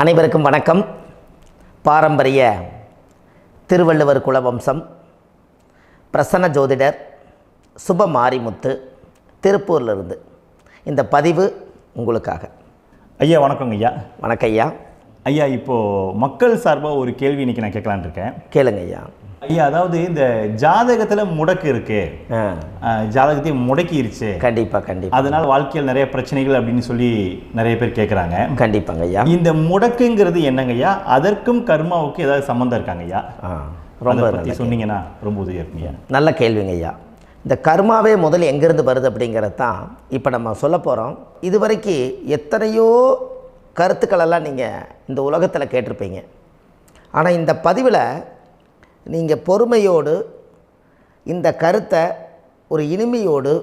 அனைவருக்கும் வணக்கம். பாரம்பரிய திருவள்ளுவர் குலவம்சம் பிரசன்ன ஜோதிடர் சுப மாரிமுத்து திருப்பூரிலிருந்து இந்த பதிவு உங்களுக்காக. ஐயா வணக்கங்க ஐயா. வணக்கம் ஐயா. ஐயா இப்போது மக்கள் சார்பாக ஒரு கேள்வி இன்றைக்கி நான் கேட்கலான் இருக்கேன். கேளுங்க ஐயா. ஐயா அதாவது இந்த ஜாதகத்தில் முடக்கு இருக்கு, ஜாதகத்தையும் முடக்கிருச்சு, கண்டிப்பாக அதனால் வாழ்க்கையில் நிறைய பிரச்சனைகள் அப்படின்னு சொல்லி நிறைய பேர் கேட்குறாங்க. கண்டிப்பாங்க ஐயா. இந்த முடக்குங்கிறது என்னங்க ஐயா? அதற்கும் கர்மாவுக்கு ஏதாவது சம்மந்தம் இருக்காங்க ஐயா? ரொம்ப பற்றி சொன்னீங்கன்னா ரொம்ப உதவியாக இருக்குங்க. நல்ல கேள்விங்க ஐயா. இந்த கர்மாவே முதல்ல எங்கேருந்து வருது அப்படிங்கிறது தான் இப்போ நம்ம சொல்ல போகிறோம். இதுவரைக்கும் எத்தனையோ கருத்துக்களெல்லாம் நீங்கள் இந்த உலகத்தில் கேட்டிருப்பீங்க. ஆனால் இந்த பதிவில் நீங்கள் பொறுமையோடு இந்த கருத்தை ஒரு இனிமையோடு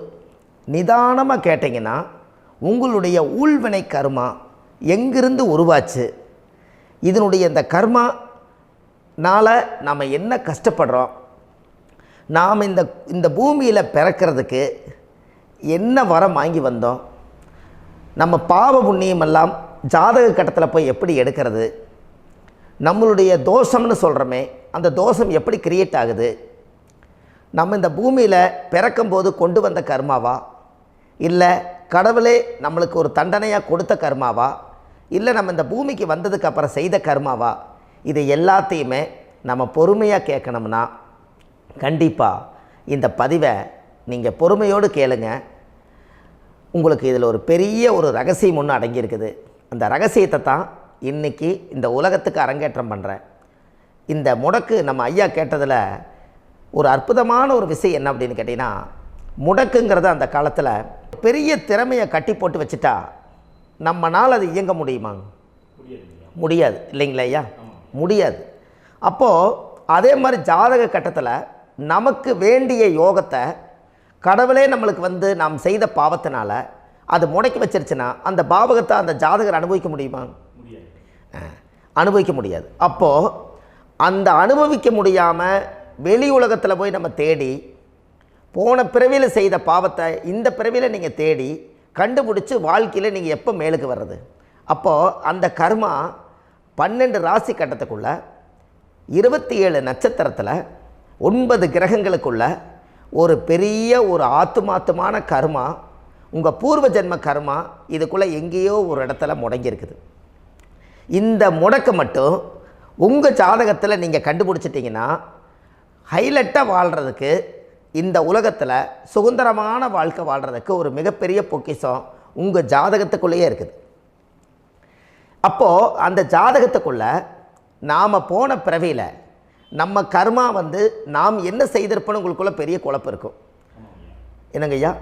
நிதானமாக கேட்டிங்கன்னா உங்களுடைய ஊழ்வினை கர்மா எங்கிருந்து உருவாச்சு, இதனுடைய இந்த கர்மானால் நாம் என்ன கஷ்டப்படுறோம், நாம் இந்த பூமியில் பிறக்கிறதுக்கு என்ன வரம் வாங்கி வந்தோம், நம்ம பாவ புண்ணியமெல்லாம் ஜாதக கட்டத்தில் போய் எப்படி எடுக்கிறது, நம்மளுடைய தோஷம்னு சொல்கிறோமே அந்த தோஷம் எப்படி கிரியேட் ஆகுது, நம்ம இந்த பூமியில் பிறக்கும்போது கொண்டு வந்த கர்மாவா, இல்லை கடவுளே நம்மளுக்கு ஒரு தண்டனையாக கொடுத்த கர்மாவா, இல்லை நம்ம இந்த பூமிக்கு வந்ததுக்கு அப்புறம் செய்த கர்மாவா, இது எல்லாத்தையுமே நம்ம பொறுமையாக கேட்கணும்னா கண்டிப்பாக இந்த பதிவை நீங்கள் பொறுமையோடு கேளுங்க. உங்களுக்கு இதில் ஒரு பெரிய ஒரு ரகசியம் ஒன்று அடங்கியிருக்குது. அந்த ரகசியத்தை தான் இன்றைக்கி இந்த உலகத்துக்கு அரங்கேற்றம் பண்ணுறேன். இந்த முடக்கு நம்ம ஐயா கேட்டதில் ஒரு அற்புதமான ஒரு விஷயம் என்ன அப்படின்னு கேட்டிங்கன்னா, முடக்குங்கிறது அந்த காலத்தில் பெரிய திறமையை கட்டி போட்டு வச்சுட்டா நம்மனால் அது இயங்க முடியுமா? முடியாது இல்லைங்களா ஐயா? முடியாது. அப்போது அதே மாதிரி ஜாதக கட்டத்தில் நமக்கு வேண்டிய யோகத்தை கடவுளே நம்மளுக்கு நாம் செய்த பாவத்தினால அது முடக்கி வச்சிருச்சுன்னா அந்த பாவகத்தை அந்த ஜாதகர் அனுபவிக்க முடியுமா? அனுபவிக்க முடியாது. அப்போது அந்த அனுபவிக்க முடியாமல் வெளி உலகத்தில் போய் நம்ம தேடி போன பிறவியில் செய்த பாவத்தை இந்த பிறவியில் நீங்கள் தேடி கண்டுபிடிச்சி வாழ்க்கையில் நீங்கள் எப்போ மேலுக்கு வர்றது? அப்போது அந்த கர்மா 12 ராசி கட்டத்துக்குள்ள 27 நட்சத்திரத்தில் 9 கிரகங்களுக்குள்ள ஒரு பெரிய ஒரு ஆத்துமாத்துமான கர்மா, உங்கள் பூர்வ ஜென்ம கர்மா இதுக்குள்ளே எங்கேயோ ஒரு இடத்துல முடங்கியிருக்குது. இந்த முடக்க மட்டும் உங்கள் ஜாதகத்தில் நீங்கள் கண்டுபிடிச்சிட்டிங்கன்னா ஹைலைட்டாக வாழ்கிறதுக்கு, இந்த உலகத்தில் சுதந்திரமான வாழ்க்கை வாழ்கிறதுக்கு ஒரு மிகப்பெரிய பொக்கிஷம் உங்கள் ஜாதகத்துக்குள்ளேயே இருக்குது. அப்போது அந்த ஜாதகத்துக்குள்ளே நாம் போன பிறவியில் நம்ம கர்மா நாம் என்ன செய்திருப்போன்னு உங்களுக்குள்ளே பெரிய குழப்பம் இருக்கும். என்னங்க ஐயா,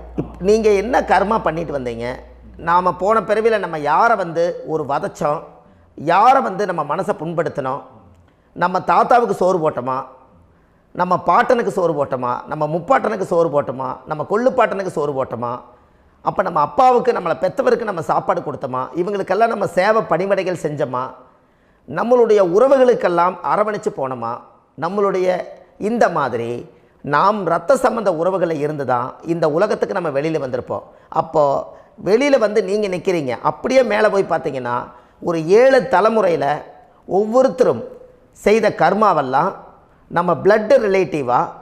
நீங்கள் என்ன கர்மா பண்ணிட்டு வந்தீங்க, நாம் போன பிறவியில் நம்ம யாரை ஒரு வதச்சோம், யாரை நம்ம மனசை புண்படுத்தினோம், நம்ம தாத்தாவுக்கு சோறு போட்டோமா, நம்ம பாட்டனுக்கு சோறு போட்டோமா, நம்ம முப்பாட்டனுக்கு சோறு போட்டோமா, நம்ம கொள்ளுப்பாட்டனுக்கு சோறு போட்டோமா, அப்போ நம்ம அப்பாவுக்கு நம்மளை பெற்றவருக்கு நம்ம சாப்பாடு கொடுத்தோமா, இவங்களுக்கெல்லாம் நம்ம சேவை பணிமடைகள் செஞ்சோமா, நம்மளுடைய உறவுகளுக்கெல்லாம் அரவணைச்சு போனோமா, நம்மளுடைய இந்த மாதிரி நாம் இரத்த சம்பந்த உறவுகளை இருந்து தான் இந்த உலகத்துக்கு நம்ம வெளியில் வந்திருப்போம். அப்போது வெளியில் நீங்கள் நிற்கிறீங்க, அப்படியே மேலே போய் பார்த்தீங்கன்னா ஒரு 7 தலைமுறையில் ஒவ்வொருத்தரும் செய்த கர்மாவெல்லாம் நம்ம பிளட்டு ரிலேட்டிவாக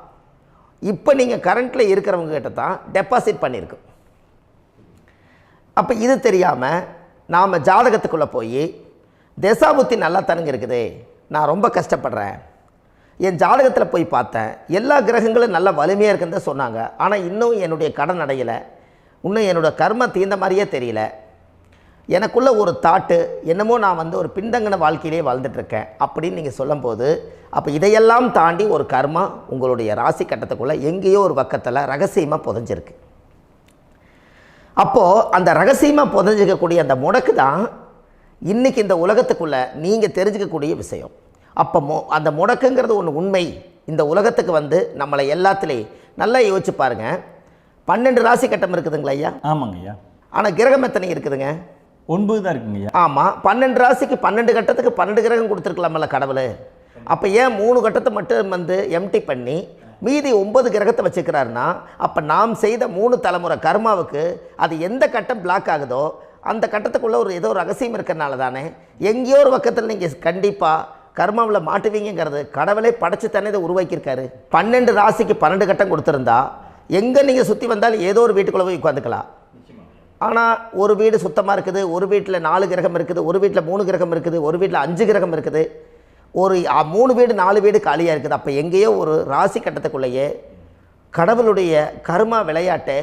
இப்போ நீங்கள் கரண்ட்டில் இருக்கிறவங்க கிட்ட தான் டெபாசிட் பண்ணியிருக்கோம். அப்போ இது தெரியாமல் நாம் ஜாதகத்துக்குள்ளே போய் தசாபுத்தி நல்லா தனுங்க இருக்குது, நான் ரொம்ப கஷ்டப்படுறேன், என் ஜாதகத்தில் போய் பார்த்தேன் எல்லா கிரகங்களும் நல்ல வலிமையாக இருக்குன்னு தான் சொன்னாங்க, ஆனால் இன்னும் என்னுடைய கடன் அடையலை, இன்னும் என்னோடய கர்ம தீர்ந்த மாதிரியே தெரியல, எனக்குள்ளே ஒரு தாட்டு என்னமோ நான் ஒரு பின்தங்கின வாழ்க்கையிலே வாழ்ந்துட்டுருக்கேன் அப்படின்னு நீங்கள் சொல்லும்போது, அப்போ இதையெல்லாம் தாண்டி ஒரு கர்மா உங்களுடைய ராசி கட்டத்துக்குள்ளே எங்கேயோ ஒரு பக்கத்தில் ரகசியமாக புதைஞ்சிருக்கு. அப்போது அந்த ரகசியமாக புதைஞ்சிக்கக்கூடிய அந்த முடக்கு தான் இன்றைக்கி இந்த உலகத்துக்குள்ளே நீங்கள் தெரிஞ்சுக்கக்கூடிய விஷயம். அப்போ அந்த முடக்குங்கிறது ஒன்று உண்மை. இந்த உலகத்துக்கு நம்மளை எல்லாத்துலேயும் நல்லா யோசிச்சு பாருங்கள். 12 ராசி கட்டம் இருக்குதுங்களா ஐயா? ஆமாங்க ஐயா. ஆனால் கிரகம் எத்தனை இருக்குதுங்க? 9 தான் இருக்குங்க ஐயா. ஆமாம், 12 ராசிக்கு 12 கட்டத்துக்கு 12 கிரகம் கொடுத்துருக்கலாமல்ல கடவுள். அப்போ ஏன் 3 கட்டத்தை மட்டும் எம்டி பண்ணி மீதி 9 கிரகத்தை வச்சுக்கிறாருன்னா, அப்போ நாம் செய்த 3 தலைமுறை கர்மாவுக்கு அது எந்த கட்டம் பிளாக் ஆகுதோ அந்த கட்டத்துக்குள்ளே ஏதோ ஒரு ரகசியம் இருக்கிறனால தானே எங்கேயோ ஒரு பக்கத்தில் நீங்கள் கண்டிப்பாக கர்மாவில் மாட்டுவீங்கிறது கடவுளே படைச்சு தானே இதை உருவாக்கியிருக்காரு. 12 ராசிக்கு 12 கட்டம் கொடுத்துருந்தா எங்கே நீங்கள் சுற்றி வந்தாலும் ஏதோ ஒரு வீட்டுக்குள்ளே போய் உட்காந்துக்கலாம். ஆனால் ஒரு வீடு சுத்தமாக இருக்குது, ஒரு வீட்டில் 4 கிரகம் இருக்குது, ஒரு வீட்டில் 3 கிரகம் இருக்குது, ஒரு வீட்டில் 5 கிரகம் இருக்குது, ஒரு 3 வீடு 4 வீடு காலியாக இருக்குது. அப்போ எங்கேயோ ஒரு ராசி கட்டத்துக்குள்ளேயே கடவுளுடைய கர்மா விளையாட்டு,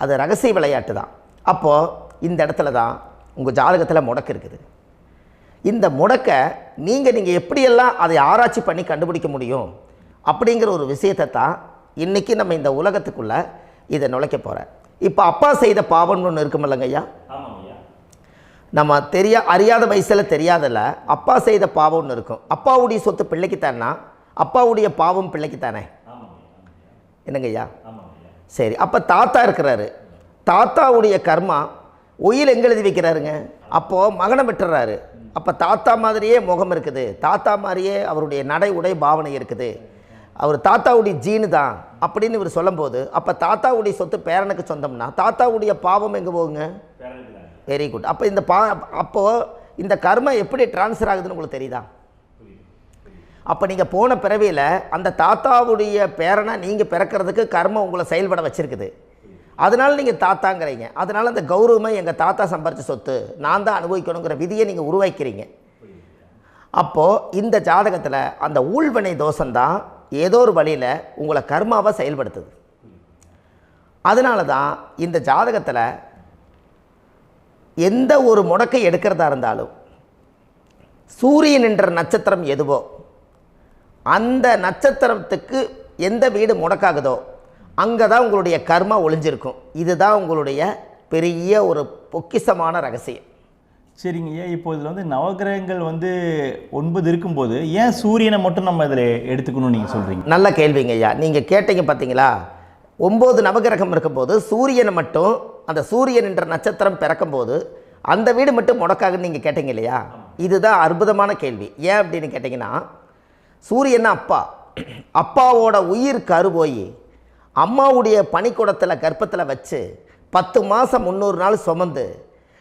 அது ரகசிய விளையாட்டு தான். அப்போது இந்த இடத்துல தான் உங்கள் ஜாதகத்தில் முடக்கு இருக்குது. இந்த முடக்கை நீங்கள் எப்படியெல்லாம் அதை ஆராய்ச்சி பண்ணி கண்டுபிடிக்க முடியும் அப்படிங்கிற ஒரு விஷயத்தை தான் இன்றைக்கி நம்ம இந்த உலகத்துக்குள்ளே இதை நுழைக்க போகிறேன். இப்போ அப்பா செய்த பாவம்னு ஒன்று இருக்குமில்லங்க ஐயா, நம்ம அறியாத வயசில் தெரியாதில்ல, அப்பா செய்த பாவம்னு இருக்கும். அப்பாவுடைய சொத்து பிள்ளைக்குத்தானா, அப்பாவுடைய பாவம் பிள்ளைக்குத்தானே, என்னங்க ஐயா? சரி, அப்போ தாத்தா இருக்கிறாரு, தாத்தாவுடைய கர்மா உயிர் எங்கே எழுதி வைக்கிறாருங்க? அப்போது மகனை விட்டுறாரு. அப்போ தாத்தா மாதிரியே முகம் இருக்குது, தாத்தா மாதிரியே அவருடைய நடை உடை பாவனை இருக்குது, அவர் தாத்தாவுடைய ஜீனு தான் அப்படின்னு இவர் சொல்லும்போது, அப்போ தாத்தாவுடைய சொத்து பேரனுக்கு சொந்தம்னா தாத்தாவுடைய பாவம் எங்கே போகுங்க? Very good. அப்போ அப்போது இந்த கர்மா எப்படி டிரான்ஸ்ஃபர் ஆகுதுன்னு உங்களுக்கு தெரியுதா? அப்போ நீங்கள் போன பிறவியில் அந்த தாத்தாவுடைய பேரனை நீங்கள் பிறக்கிறதுக்கு கர்மம் உங்களை செயல்பட வச்சுருக்குது. அதனால் நீங்கள் தாத்தாங்கிறீங்க. அதனால் அந்த கௌரவமாக எங்கள் தாத்தா சம்பாரித்த சொத்து நான் தான் அனுபவிக்கணுங்கிற விதியை நீங்கள் உருவாக்கிறீங்க. அப்போது இந்த ஜாதகத்தில் அந்த ஊழ்வினை தோஷந்தான் ஏதோ ஒரு வழியில் உங்களை கர்மாவை செயல்படுத்துது. அதனால தான் இந்த ஜாதகத்தில் எந்த ஒரு முடக்கை எடுக்கிறதா இருந்தாலும் சூரியன் என்ற நட்சத்திரம் எதுவோ அந்த நட்சத்திரத்துக்கு எந்த வீடு முடக்காகுதோ அங்கே தான் உங்களுடைய கர்மா ஒளிஞ்சிருக்கும். இதுதான் உங்களுடைய பெரிய ஒரு பொக்கிஷமான ரகசியம். சரிங்க ஐயா, இப்போ இதில் நவகிரகங்கள் 9 இருக்கும்போது ஏன் சூரியனை மட்டும் நம்ம இதில் எடுத்துக்கணும்னு நீங்கள் சொல்கிறீங்க? நல்ல கேள்விங்க ஐயா. நீங்கள் கேட்டீங்க பார்த்தீங்களா, 9 நவகிரகம் இருக்கும்போது சூரியனை மட்டும், அந்த சூரியன் என்ற நட்சத்திரம் பிறக்கும்போது அந்த வீடு மட்டும் முடக்காகுன்னு நீங்கள் கேட்டீங்க இல்லையா? இதுதான் அற்புதமான கேள்வி. ஏன் அப்படின்னு கேட்டிங்கன்னா, சூரியன் அப்பாவோட உயிர் கரு போய் அம்மாவுடைய பனிக்கூடத்தில் கர்ப்பத்தில் வச்சு 10 மாதம் 300 நாள் சுமந்து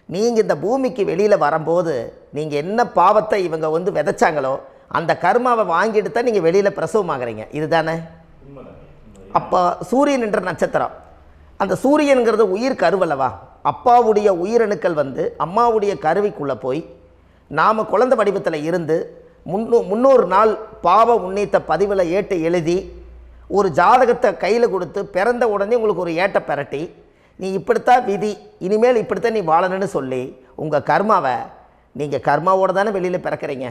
நீங்கள் இந்த பூமிக்கு வெளியில் வரும்போது நீங்கள் என்ன பாவத்தை இவங்க விதைச்சாங்களோ அந்த கர்மாவை வாங்கிட்டு தான் நீங்கள் வெளியில் பிரசவமாகறீங்க. இதுதானே? அப்போ சூரியன் என்ற நட்சத்திரம், அந்த சூரியனுங்கிறது உயிர் கருவல்லவா, அப்பாவுடைய உயிரணுக்கள் அம்மாவுடைய கருவிக்குள்ளே போய் நாம் குழந்தை வடிவத்தில் இருந்து 300 நாள் பாவ உன்னித்த பதிவில் ஏட்டு எழுதி ஒரு ஜாதகத்தை கையில் கொடுத்து பிறந்த உடனே உங்களுக்கு ஒரு ஏட்டை பெரட்டி நீ இப்படித்தான் விதி, இனிமேல் இப்படித்தான் நீ வாழணும்னு சொல்லி உங்கள் கர்மாவை நீங்கள் கர்மாவோடு தானே வெளியில் பிறக்கிறீங்க.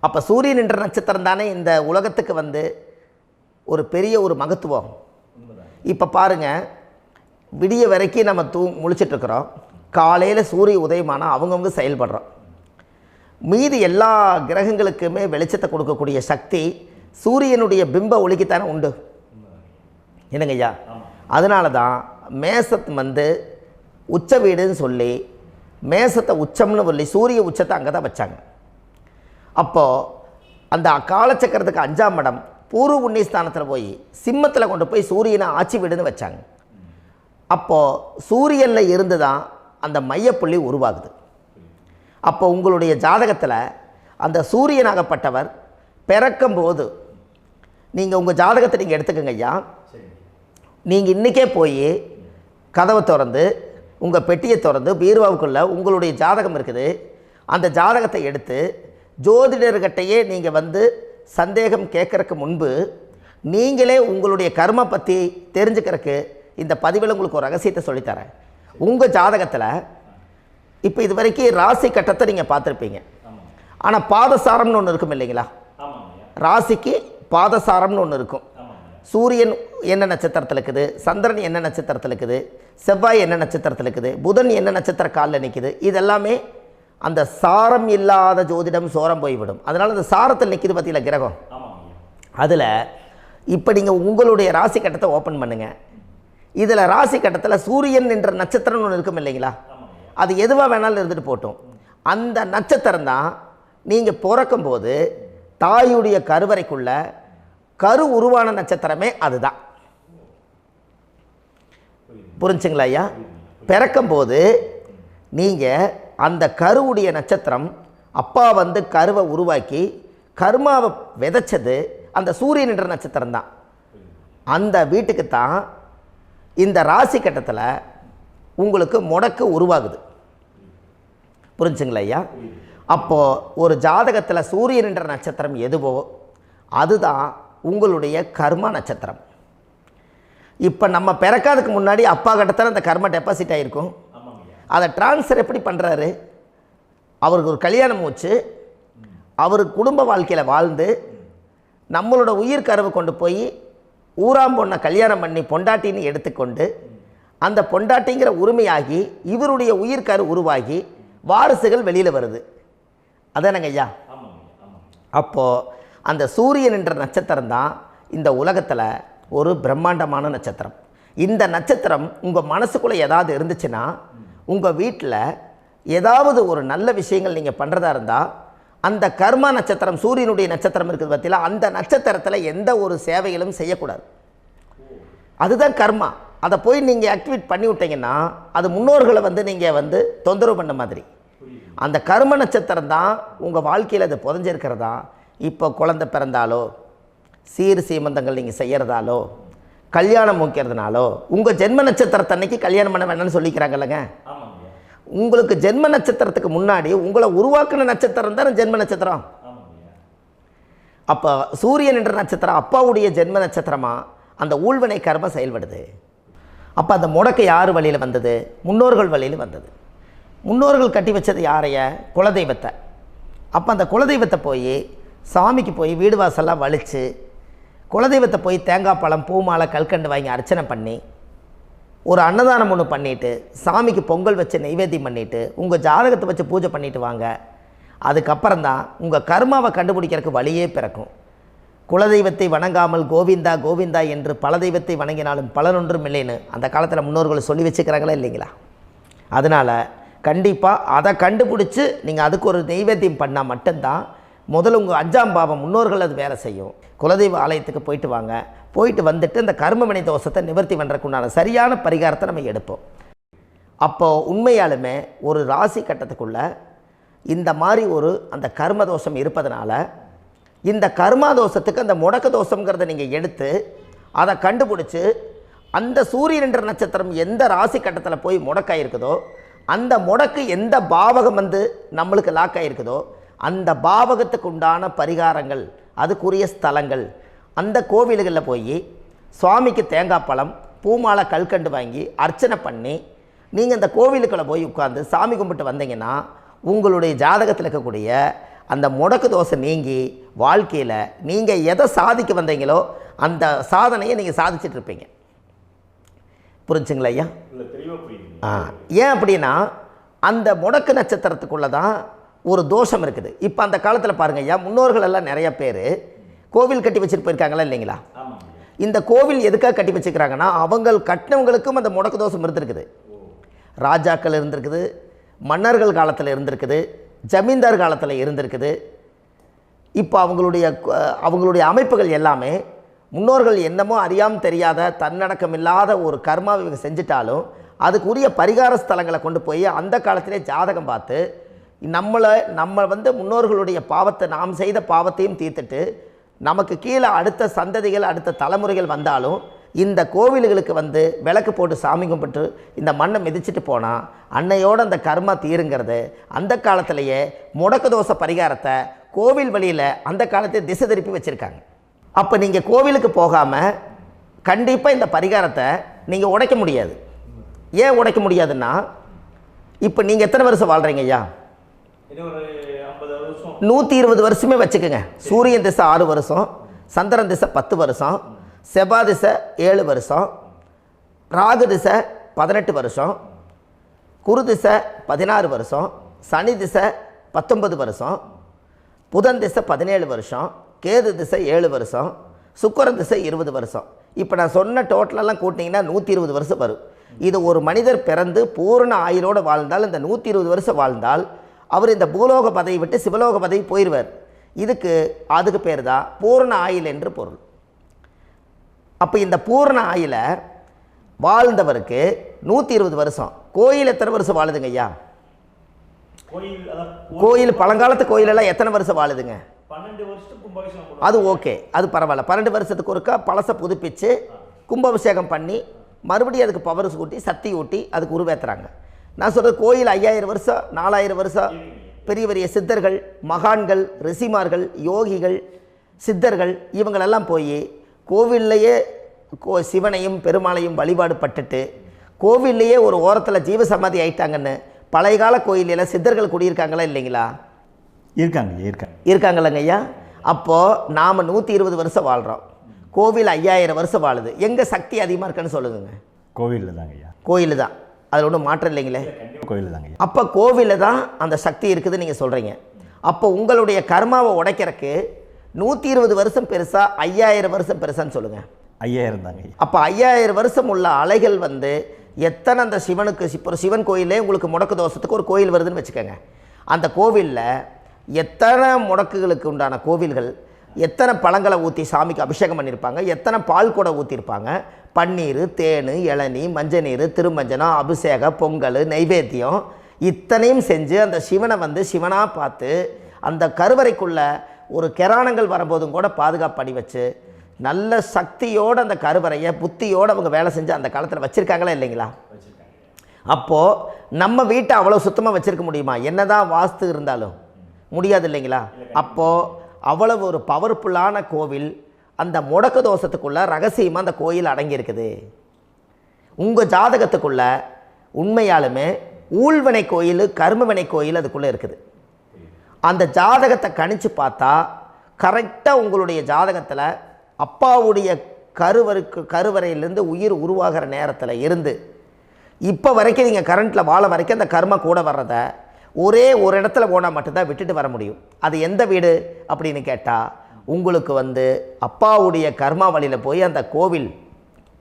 அப்போ சூரியன் என்ற நட்சத்திரம் தானே இந்த உலகத்துக்கு ஒரு பெரிய ஒரு மகத்துவம். இப்போ பாருங்கள், விடிய வரைக்கும் நம்ம முழிச்சிட்ருக்குறோம், காலையில் சூரிய உதயமானால் அவங்கவுங்க செயல்படுறோம். மீதி எல்லா கிரகங்களுக்குமே வெளிச்சத்தை கொடுக்கக்கூடிய சக்தி சூரியனுடைய பிம்ப ஒளிக்குத்தானே உண்டு, என்னங்க ஐயா? அதனால தான் மேசத்து உச்ச வீடுன்னு சொல்லி மேசத்தை உச்சம்னு சொல்லி சூரிய உச்சத்தை அங்கே தான் வச்சாங்க. அப்போது அந்த காலச்சக்கரத்துக்கு 5ஆம் இடம் பூர்வ புண்ணியஸ்தானத்தில் போய் சிம்மத்தில் கொண்டு போய் சூரியனை ஆட்சி வீடுன்னு வச்சாங்க. அப்போது சூரியனில் இருந்து தான் அந்த மையப்புள்ளி உருவாகுது. அப்போ உங்களுடைய ஜாதகத்தில் அந்த சூரியனாகப்பட்டவர் பிறக்கும்போது நீங்கள் உங்கள் ஜாதகத்தை நீங்கள் எடுத்துக்கங்க ஐயா. நீங்கள் இன்றைக்கே போய் கதவை திறந்து உங்கள் பெட்டியை திறந்து பீர்வாவுக்குள்ளே உங்களுடைய ஜாதகம் இருக்குது, அந்த ஜாதகத்தை எடுத்து ஜோதிடர்கிட்டையே நீங்கள் சந்தேகம் கேட்குறக்கு முன்பு நீங்களே உங்களுடைய கர்ம பற்றி தெரிஞ்சுக்கிறதுக்கு இந்த பதிவில் உங்களுக்கு ஒரு ரகசியத்தை சொல்லித்தரேன். உங்கள் ஜாதகத்தில் இப்போ இது வரைக்கும் ராசி கட்டத்தை நீங்கள் பார்த்துருப்பீங்க, ஆனால் பாதசாரம்னு ஒன்று இருக்கும் இல்லைங்களா? ராசிக்கு பாதசாரம்னு ஒன்று இருக்கும். சூரியன் என்ன நட்சத்திரத்தில் இருக்குது, சந்திரன் என்ன நட்சத்திரத்தில் இருக்குது, செவ்வாய் என்ன நட்சத்திரத்தில் இருக்குது, புதன் என்ன நட்சத்திர காலில் நிற்குது, இதெல்லாமே அந்த சாரம் இல்லாத ஜோதிடம் சோரம் போய்விடும். அதனால் அந்த சாரத்தில் நிற்கிது பார்த்தீங்களா கிரகம், அதில் இப்போ நீங்கள் உங்களுடைய ராசி கட்டத்தை ஓப்பன் பண்ணுங்கள். இதில் ராசி கட்டத்தில் சூரியன் என்ற நட்சத்திரம்னு ஒன்று இருக்கும் இல்லைங்களா? அது எதுவாக வேணாலும் இருந்துட்டு போட்டோம். அந்த நட்சத்திரம் தான் நீங்கள் பிறக்கும்போது தாயுடைய கருவறைக்குள்ள கரு உருவான நட்சத்திரமே அதுதான். புரிஞ்சுங்களா ஐயா? பிறக்கும்போது நீங்கள் அந்த கருவுடைய நட்சத்திரம் அப்பா வந்து கருவை உருவாக்கி கர்மாவை விதைச்சது அந்த சூரியன் என்ற நட்சத்திரம் தான். அந்த வீட்டுக்கு தான் இந்த ராசி கட்டத்தில் உங்களுக்கு முடக்கு உருவாகுது. புரிஞ்சுங்களா ஐயா? அப்போது ஒரு ஜாதகத்தில் சூரியன் என்ற நட்சத்திரம் எதுவோ அதுதான் உங்களுடைய கர்மா நட்சத்திரம். இப்போ நம்ம பிறக்காதுக்கு முன்னாடி அப்பா கட்டத்தில் அந்த கர்மா டெபாசிட் ஆகிருக்கும். அதை ட்ரான்ஸ்ஃபர் எப்படி பண்ணுறாரு? அவருக்கு ஒரு கல்யாணம் வச்சு அவர் குடும்ப வாழ்க்கையில் வாழ்ந்து நம்மளோட உயிர் கருவை கொண்டு போய் ஊராம் பொண்ணை கல்யாணம் பண்ணி பொண்டாட்டின்னு எடுத்துக்கொண்டு அந்த பொண்டாட்டிங்கிற உரிமையாகி இவருடைய உயிர் கரு உருவாகி வாரிசுகள் வெளியில் வருது. அதானங்க ஐயா? அப்போது அந்த சூரியன் என்ற நட்சத்திரம் தான் இந்த உலகத்தில் ஒரு பிரம்மாண்டமான நட்சத்திரம். இந்த நட்சத்திரம் உங்கள் மனசுக்குள்ளே ஏதாவது இருந்துச்சுன்னா உங்கள் வீட்டில் ஏதாவது ஒரு நல்ல விஷயங்கள் நீங்கள் பண்ணுறதா இருந்தால் அந்த கர்மா நட்சத்திரம் சூரியனுடைய நட்சத்திரம் இருக்குது பார்த்தீங்களா, அந்த நட்சத்திரத்தில் எந்த ஒரு சேவைகளும் செய்யக்கூடாது. அதுதான் கர்மா. அதை போய் நீங்கள் ஆக்டிவேட் பண்ணி விட்டீங்கன்னா அது முன்னோர்களை வந்து நீங்கள் வந்து தொந்தரவு பண்ண மாதிரி. அந்த கர்ம நட்சத்திரம் தான் உங்கள் வாழ்க்கையில் அது புதஞ்சிருக்கிறதா. இப்போ குழந்தை பிறந்தாலோ சீர் சீமந்தங்கள் நீங்கள் செய்கிறதாலோ கல்யாணம் முக்கிறதுனாலோ உங்கள் ஜென்ம நட்சத்திரத்தன்னைக்கு கல்யாணம் பண்ண வேண்டாம்னு சொல்லிக்கிறாங்கல்லங்க. உங்களுக்கு ஜென்ம நட்சத்திரத்துக்கு முன்னாடி உங்களை உருவாக்குன நட்சத்திரம் தான் ஜென்ம நட்சத்திரம். அப்போ சூரியன் என்ற நட்சத்திரம் அப்பாவுடைய ஜென்ம நட்சத்திரமாக அந்த ஊழ்வினை கர்மம் செயல்படுது. அப்போ அந்த முடக்கு யார் வழியில் வந்தது? முன்னோர்கள் வழியில் வந்தது. முன்னோர்கள் கட்டி வச்சது யாரைய? குலதெய்வத்தை. அப்போ அந்த குலதெய்வத்தை போய் சாமிக்கு போய் வீடு வாசல்லாம் வலித்து குலதெய்வத்தை போய் தேங்காய் பழம் பூ மாலை கல்கண்டு வாங்கி அர்ச்சனை பண்ணி ஒரு அன்னதானம் ஒன்று பண்ணிவிட்டு சாமிக்கு பொங்கல் வச்சு நைவேத்தியம் பண்ணிவிட்டு உங்கள் ஜாதகத்தை வச்சு பூஜை பண்ணிவிட்டு வாங்க. அதுக்கப்புறம் தான் உங்கள் கர்மாவை கண்டுபிடிக்கிறதுக்கு வழியே பிறக்கும். குலதெய்வத்தை வணங்காமல் கோவிந்தா கோவிந்தா என்று பல தெய்வத்தை வணங்கினாலும் பலனொன்றும் இல்லைன்னு அந்த காலத்தில் முன்னோர்கள் சொல்லி வச்சுக்கிறாங்களா இல்லைங்களா? அதனால் கண்டிப்பாக அதை கண்டுபிடிச்சி நீங்கள் அதுக்கு ஒரு நைவேத்தியம் பண்ணால் மட்டும்தான் முதல்ல உங்கள் 5ஆம் பாவம் முன்னோர்கள் அது வேலை செய்யும். குலதெய்வ ஆலயத்துக்கு போயிட்டு வாங்க. போயிட்டு வந்துட்டு இந்த கர்மவினை தோஷத்தை நிவர்த்தி பண்ணுறதுக்குண்டான சரியான பரிகாரத்தை நம்ம எடுப்போம். அப்போது உண்மையாலுமே ஒரு ராசி கட்டத்துக்குள்ளே இந்த மாதிரி ஒரு அந்த கர்ம தோஷம் இருப்பதனால இந்த கர்மா தோஷத்துக்கு அந்த முடக்க தோஷங்கிறத நீங்கள் எடுத்து அதை கண்டுபிடிச்சி அந்த சூரியன் என்ற நட்சத்திரம் எந்த ராசி கட்டத்தில் போய் முடக்காயிருக்குதோ அந்த முடக்கு எந்த பாவகம் வந்து நம்மளுக்கு லாக் ஆகிருக்குதோ அந்த பாவகத்துக்கு உண்டான பரிகாரங்கள் அதுக்குரிய ஸ்தலங்கள் அந்த கோவில்களில் போய் சுவாமிக்கு தேங்காய் பழம் பூமாலை கல்கண்டு வாங்கி அர்ச்சனை பண்ணி நீங்கள் இந்த கோவிலுக்குள்ளே போய் உட்காந்து சாமி கும்பிட்டு வந்தீங்கன்னா உங்களுடைய ஜாதகத்தில் இருக்கக்கூடிய அந்த முடக்கு தோசை நீங்கி வாழ்க்கையில் நீங்கள் எதை சாதிக்க வந்தீங்களோ அந்த சாதனையை நீங்கள் சாதிச்சிட்ருப்பீங்க. புரிஞ்சுங்களா ஐயா? ஏன் அப்படின்னா அந்த முடக்கு நட்சத்திரத்துக்குள்ளே தான் ஒரு தோஷம் இருக்குது. இப்போ அந்த காலத்தில் பாருங்கள் ஐயா, முன்னோர்கள் எல்லாம் நிறைய பேர் கோவில் கட்டி வச்சுட்டு போயிருக்காங்களா இல்லைங்களா? இந்த கோவில் எதுக்காக கட்டி வச்சுக்கிறாங்கன்னா அவங்க கட்டினவங்களுக்கும் அந்த முடக்கு தோஷம் இருந்திருக்குது. ராஜாக்கள் இருந்திருக்குது, மன்னர்கள் காலத்தில் இருந்திருக்குது, ஜமீன்தார் காலத்தில் இருந்திருக்குது. இப்போ அவங்களுடைய அமைப்புகள் எல்லாமே முன்னோர்கள் என்னமோ அறியாமல் தெரியாத தன்னடக்கம் இல்லாத ஒரு கர்மாவை இவங்க செஞ்சிட்டாலும் அதுக்குரிய பரிகார ஸ்தலங்களை கொண்டு போய் அந்த காலத்திலே ஜாதகம் பார்த்து நம்ம வந்து முன்னோர்களுடைய பாவத்தை நாம் செய்த பாவத்தையும் தீர்த்துட்டு நமக்கு கீழே அடுத்த சந்ததிகள் அடுத்த தலைமுறைகள் வந்தாலும் இந்த கோவில்களுக்கு வந்து விளக்கு போட்டு சாமி கும்பிட்டு இந்த மண்ணை மிதிச்சுட்டு போனால் அன்னையோடு அந்த கர்மா தீருங்கிறது அந்த காலத்திலேயே முடக்க தோஷ பரிகாரத்தை கோவில் வழியில் அந்த காலத்தை திசை திருப்பி வச்சுருக்காங்க. அப்போ நீங்கள் கோவிலுக்கு போகாமல் கண்டிப்பாக இந்த பரிகாரத்தை நீங்கள் உடைக்க முடியாது. ஏன் உடைக்க முடியாதுன்னா இப்போ நீங்கள் எத்தனை வருஷம் வாழ்கிறீங்க ஐயா? 120 வருஷமே வச்சுக்கோங்க. சூரியன் திசை 6 வருஷம், சந்திரன் திசை 10 வருஷம், செவ்வாய் திசை 7 வருஷம், ராகு திசை 18 வருஷம், குரு திசை 16 வருஷம், சனி திசை 19 வருஷம், புதன் திசை 17 வருஷம், கேது திசை 7 வருஷம், சுக்கிரன் திசை 20 வருஷம். இப்போ நான் சொன்ன டோட்டலெல்லாம் கூட்டிங்கன்னா 120 வருஷம் வரும். இது ஒரு மனிதர் பிறந்து பூரண ஆயுளோடு வாழ்ந்தால் இந்த 120 வருஷம் வாழ்ந்தால் அவர் இந்த பூலோக பதவி விட்டு சிவலோக பதவி போயிடுவார். அதுக்கு பேர் தான் பூரண ஆயுள் என்று பொருள். அப்போ இந்த பூரண ஆயுளை வாழ்ந்தவருக்கு 120 வருஷம். கோயில் எத்தனை வருஷம் வாழுதுங்க ஐயா? கோயில் பழங்காலத்து கோயிலெல்லாம் எத்தனை வருஷம் வாழுதுங்க? 12 வருஷத்துக்கு கும்பாபிஷேகம். அது ஓகே, அது பரவாயில்ல. 12 வருஷத்துக்கு ஒருக்கா பழசை புதுப்பிச்சு கும்பாபிஷேகம் பண்ணி மறுபடியும் அதுக்கு பவர் ஊட்டி சக்தி ஊட்டி அதுக்கு உருவேற்றுறாங்க. நான் சொல்கிறது கோயில் 5000 வருஷம் 4000 வருஷம் பெரிய பெரிய சித்தர்கள், மகான்கள், ரிஷிமார்கள், யோகிகள், சித்தர்கள் இவங்களெல்லாம் போய் கோவில்லையே சிவனையும் பெருமாளையும் வழிபாடு பட்டுட்டு கோவில்லையே ஒரு ஓரத்தில் ஜீவசமாதி ஆயிட்டாங்கன்னு பழைய கால கோயிலில் சித்தர்கள் குடியிருக்காங்களா இல்லைங்களா? இருக்காங்கல்லங்க ஐயா. அப்போது நாம் 120 வருஷம் வாழ்கிறோம், கோவில் 5000 வருஷம் வாழுது. எங்கே சக்தி அதிகமாக இருக்குன்னு சொல்லுங்க? கோவிலில் தாங்க ஐயா. கோயில் தான், அதில் ஒன்றும் மாற்றம் இல்லைங்களே. கோயில் தாங்க. அப்போ கோவிலில் தான் அந்த சக்தி இருக்குதுன்னு நீங்கள் சொல்கிறீங்க. அப்போ உங்களுடைய கர்மாவை உடைக்கிறதுக்கு 120 வருஷம் பெருசா 5000 வருஷம் பெருசான்னு சொல்லுங்கள்? 5000 தாங்க. அப்போ 5000 வருஷம் உள்ள அலைகள் வந்து எத்தனை அந்த சிவனுக்கு இப்போ சிவன் கோயிலே உங்களுக்கு முடக்கு தோஷத்துக்கு ஒரு கோயில் வருதுன்னு வச்சுக்கோங்க. அந்த கோவிலில் எத்தனை முடக்குகளுக்கு உண்டான கோவில்கள், எத்தனை பழங்களை ஊற்றி சாமிக்கு அபிஷேகம் பண்ணியிருப்பாங்க, எத்தனை பால் கூட ஊற்றிருப்பாங்க, பன்னீர், தேன், இளநீ, மஞ்சள் நீர், திருமஞ்சனம், அபிஷேகம், பொங்கல், நைவேத்தியம் இத்தனையும் செஞ்சு அந்த சிவனை வந்து சிவனாக பார்த்து அந்த கருவறைக்குள்ள ஒரு கிராணங்கள் வரும்போதும் கூட பாதுகாப்பு பண்ணி வச்சு நல்ல சக்தியோடு அந்த கருவறையை புத்தியோடு அவங்க வேலை செஞ்சு அந்த காலத்தில் வச்சுருக்காங்களா இல்லைங்களா? அப்போது நம்ம வீட்டை அவ்வளோ சுத்தமாக வச்சுருக்க முடியுமா? என்னதான் வாஸ்து இருந்தாலும் முடியாது இல்லைங்களா? அப்போது அவ்வளவு ஒரு பவர்ஃபுல்லான கோவில் அந்த முடக்கு தோஷத்துக்குள்ளே ரகசியமாக அந்த கோயில் அடங்கியிருக்குது. உங்கள் ஜாதகத்துக்குள்ளே உண்மையாலுமே ஊழ்வினை கோயில், கர்மவினை கோயில் அதுக்குள்ளே இருக்குது. அந்த ஜாதகத்தை கணிச்சு பார்த்தா கரெக்டாக உங்களுடைய ஜாதகத்தில் அப்பாவுடைய கருவறையிலேருந்து உயிர் உருவாகிற நேரத்தில் இருந்து இப்போ வரைக்கும் நீங்கள் கரண்ட்டில் வாழ வரைக்கும் அந்த கர்ம கூட வர்றதை ஒரே ஒரு இடத்துல போனால் மட்டும்தான் விட்டுட்டு வர முடியும். அது எந்த வீடு அப்படின்னு கேட்டால் உங்களுக்கு வந்து அப்பாவுடைய கர்மா வழியில் போய் அந்த கோவில்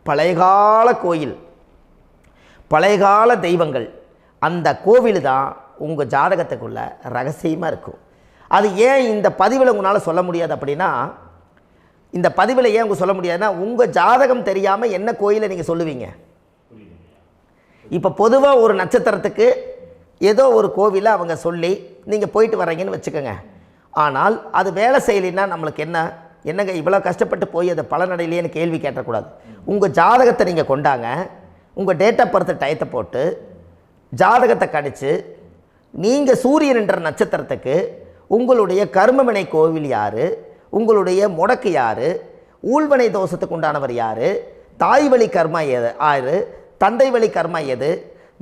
பழையகால கோயில், பழையகால தெய்வங்கள், அந்த கோவில் தான் உங்கள் ஜாதகத்துக்குள்ள ரகசியமாக இருக்கும். அது ஏன் இந்த பதிவில் உங்களால் சொல்ல முடியாது அப்படின்னா, இந்த பதிவில் ஏன் உங்க சொல்ல முடியாதுன்னா உங்கள் ஜாதகம் தெரியாமல் என்ன கோயிலை நீங்கள் சொல்லுவீங்க? இப்போ பொதுவாக ஒரு நட்சத்திரத்துக்கு ஏதோ ஒரு கோவிலை அவங்க சொல்லி நீங்கள் போயிட்டு வர்றீங்கன்னு வச்சுக்கோங்க. ஆனால் அது வேலை செய்யலைன்னா நம்மளுக்கு என்னங்க இவ்வளோ கஷ்டப்பட்டு போய் அதை பலனடையிலேன்னு கேள்வி கேட்டக்கூடாது. உங்கள் ஜாதகத்தை நீங்கள் கொண்டாங்க, உங்கள் டேட் ஆஃப் பர்த் டயத்தை போட்டு ஜாதகத்தை கணிச்சு நீங்கள் சூரியன் என்ற நட்சத்திரத்துக்கு உங்களுடைய கர்மவினை கோவில் யார், உங்களுடைய முடக்கு யார், ஊழ்வனை தோஷத்துக்கு உண்டானவர் யார், தாய் வழி கர்மா யார், தந்தை வழி கர்மா எது,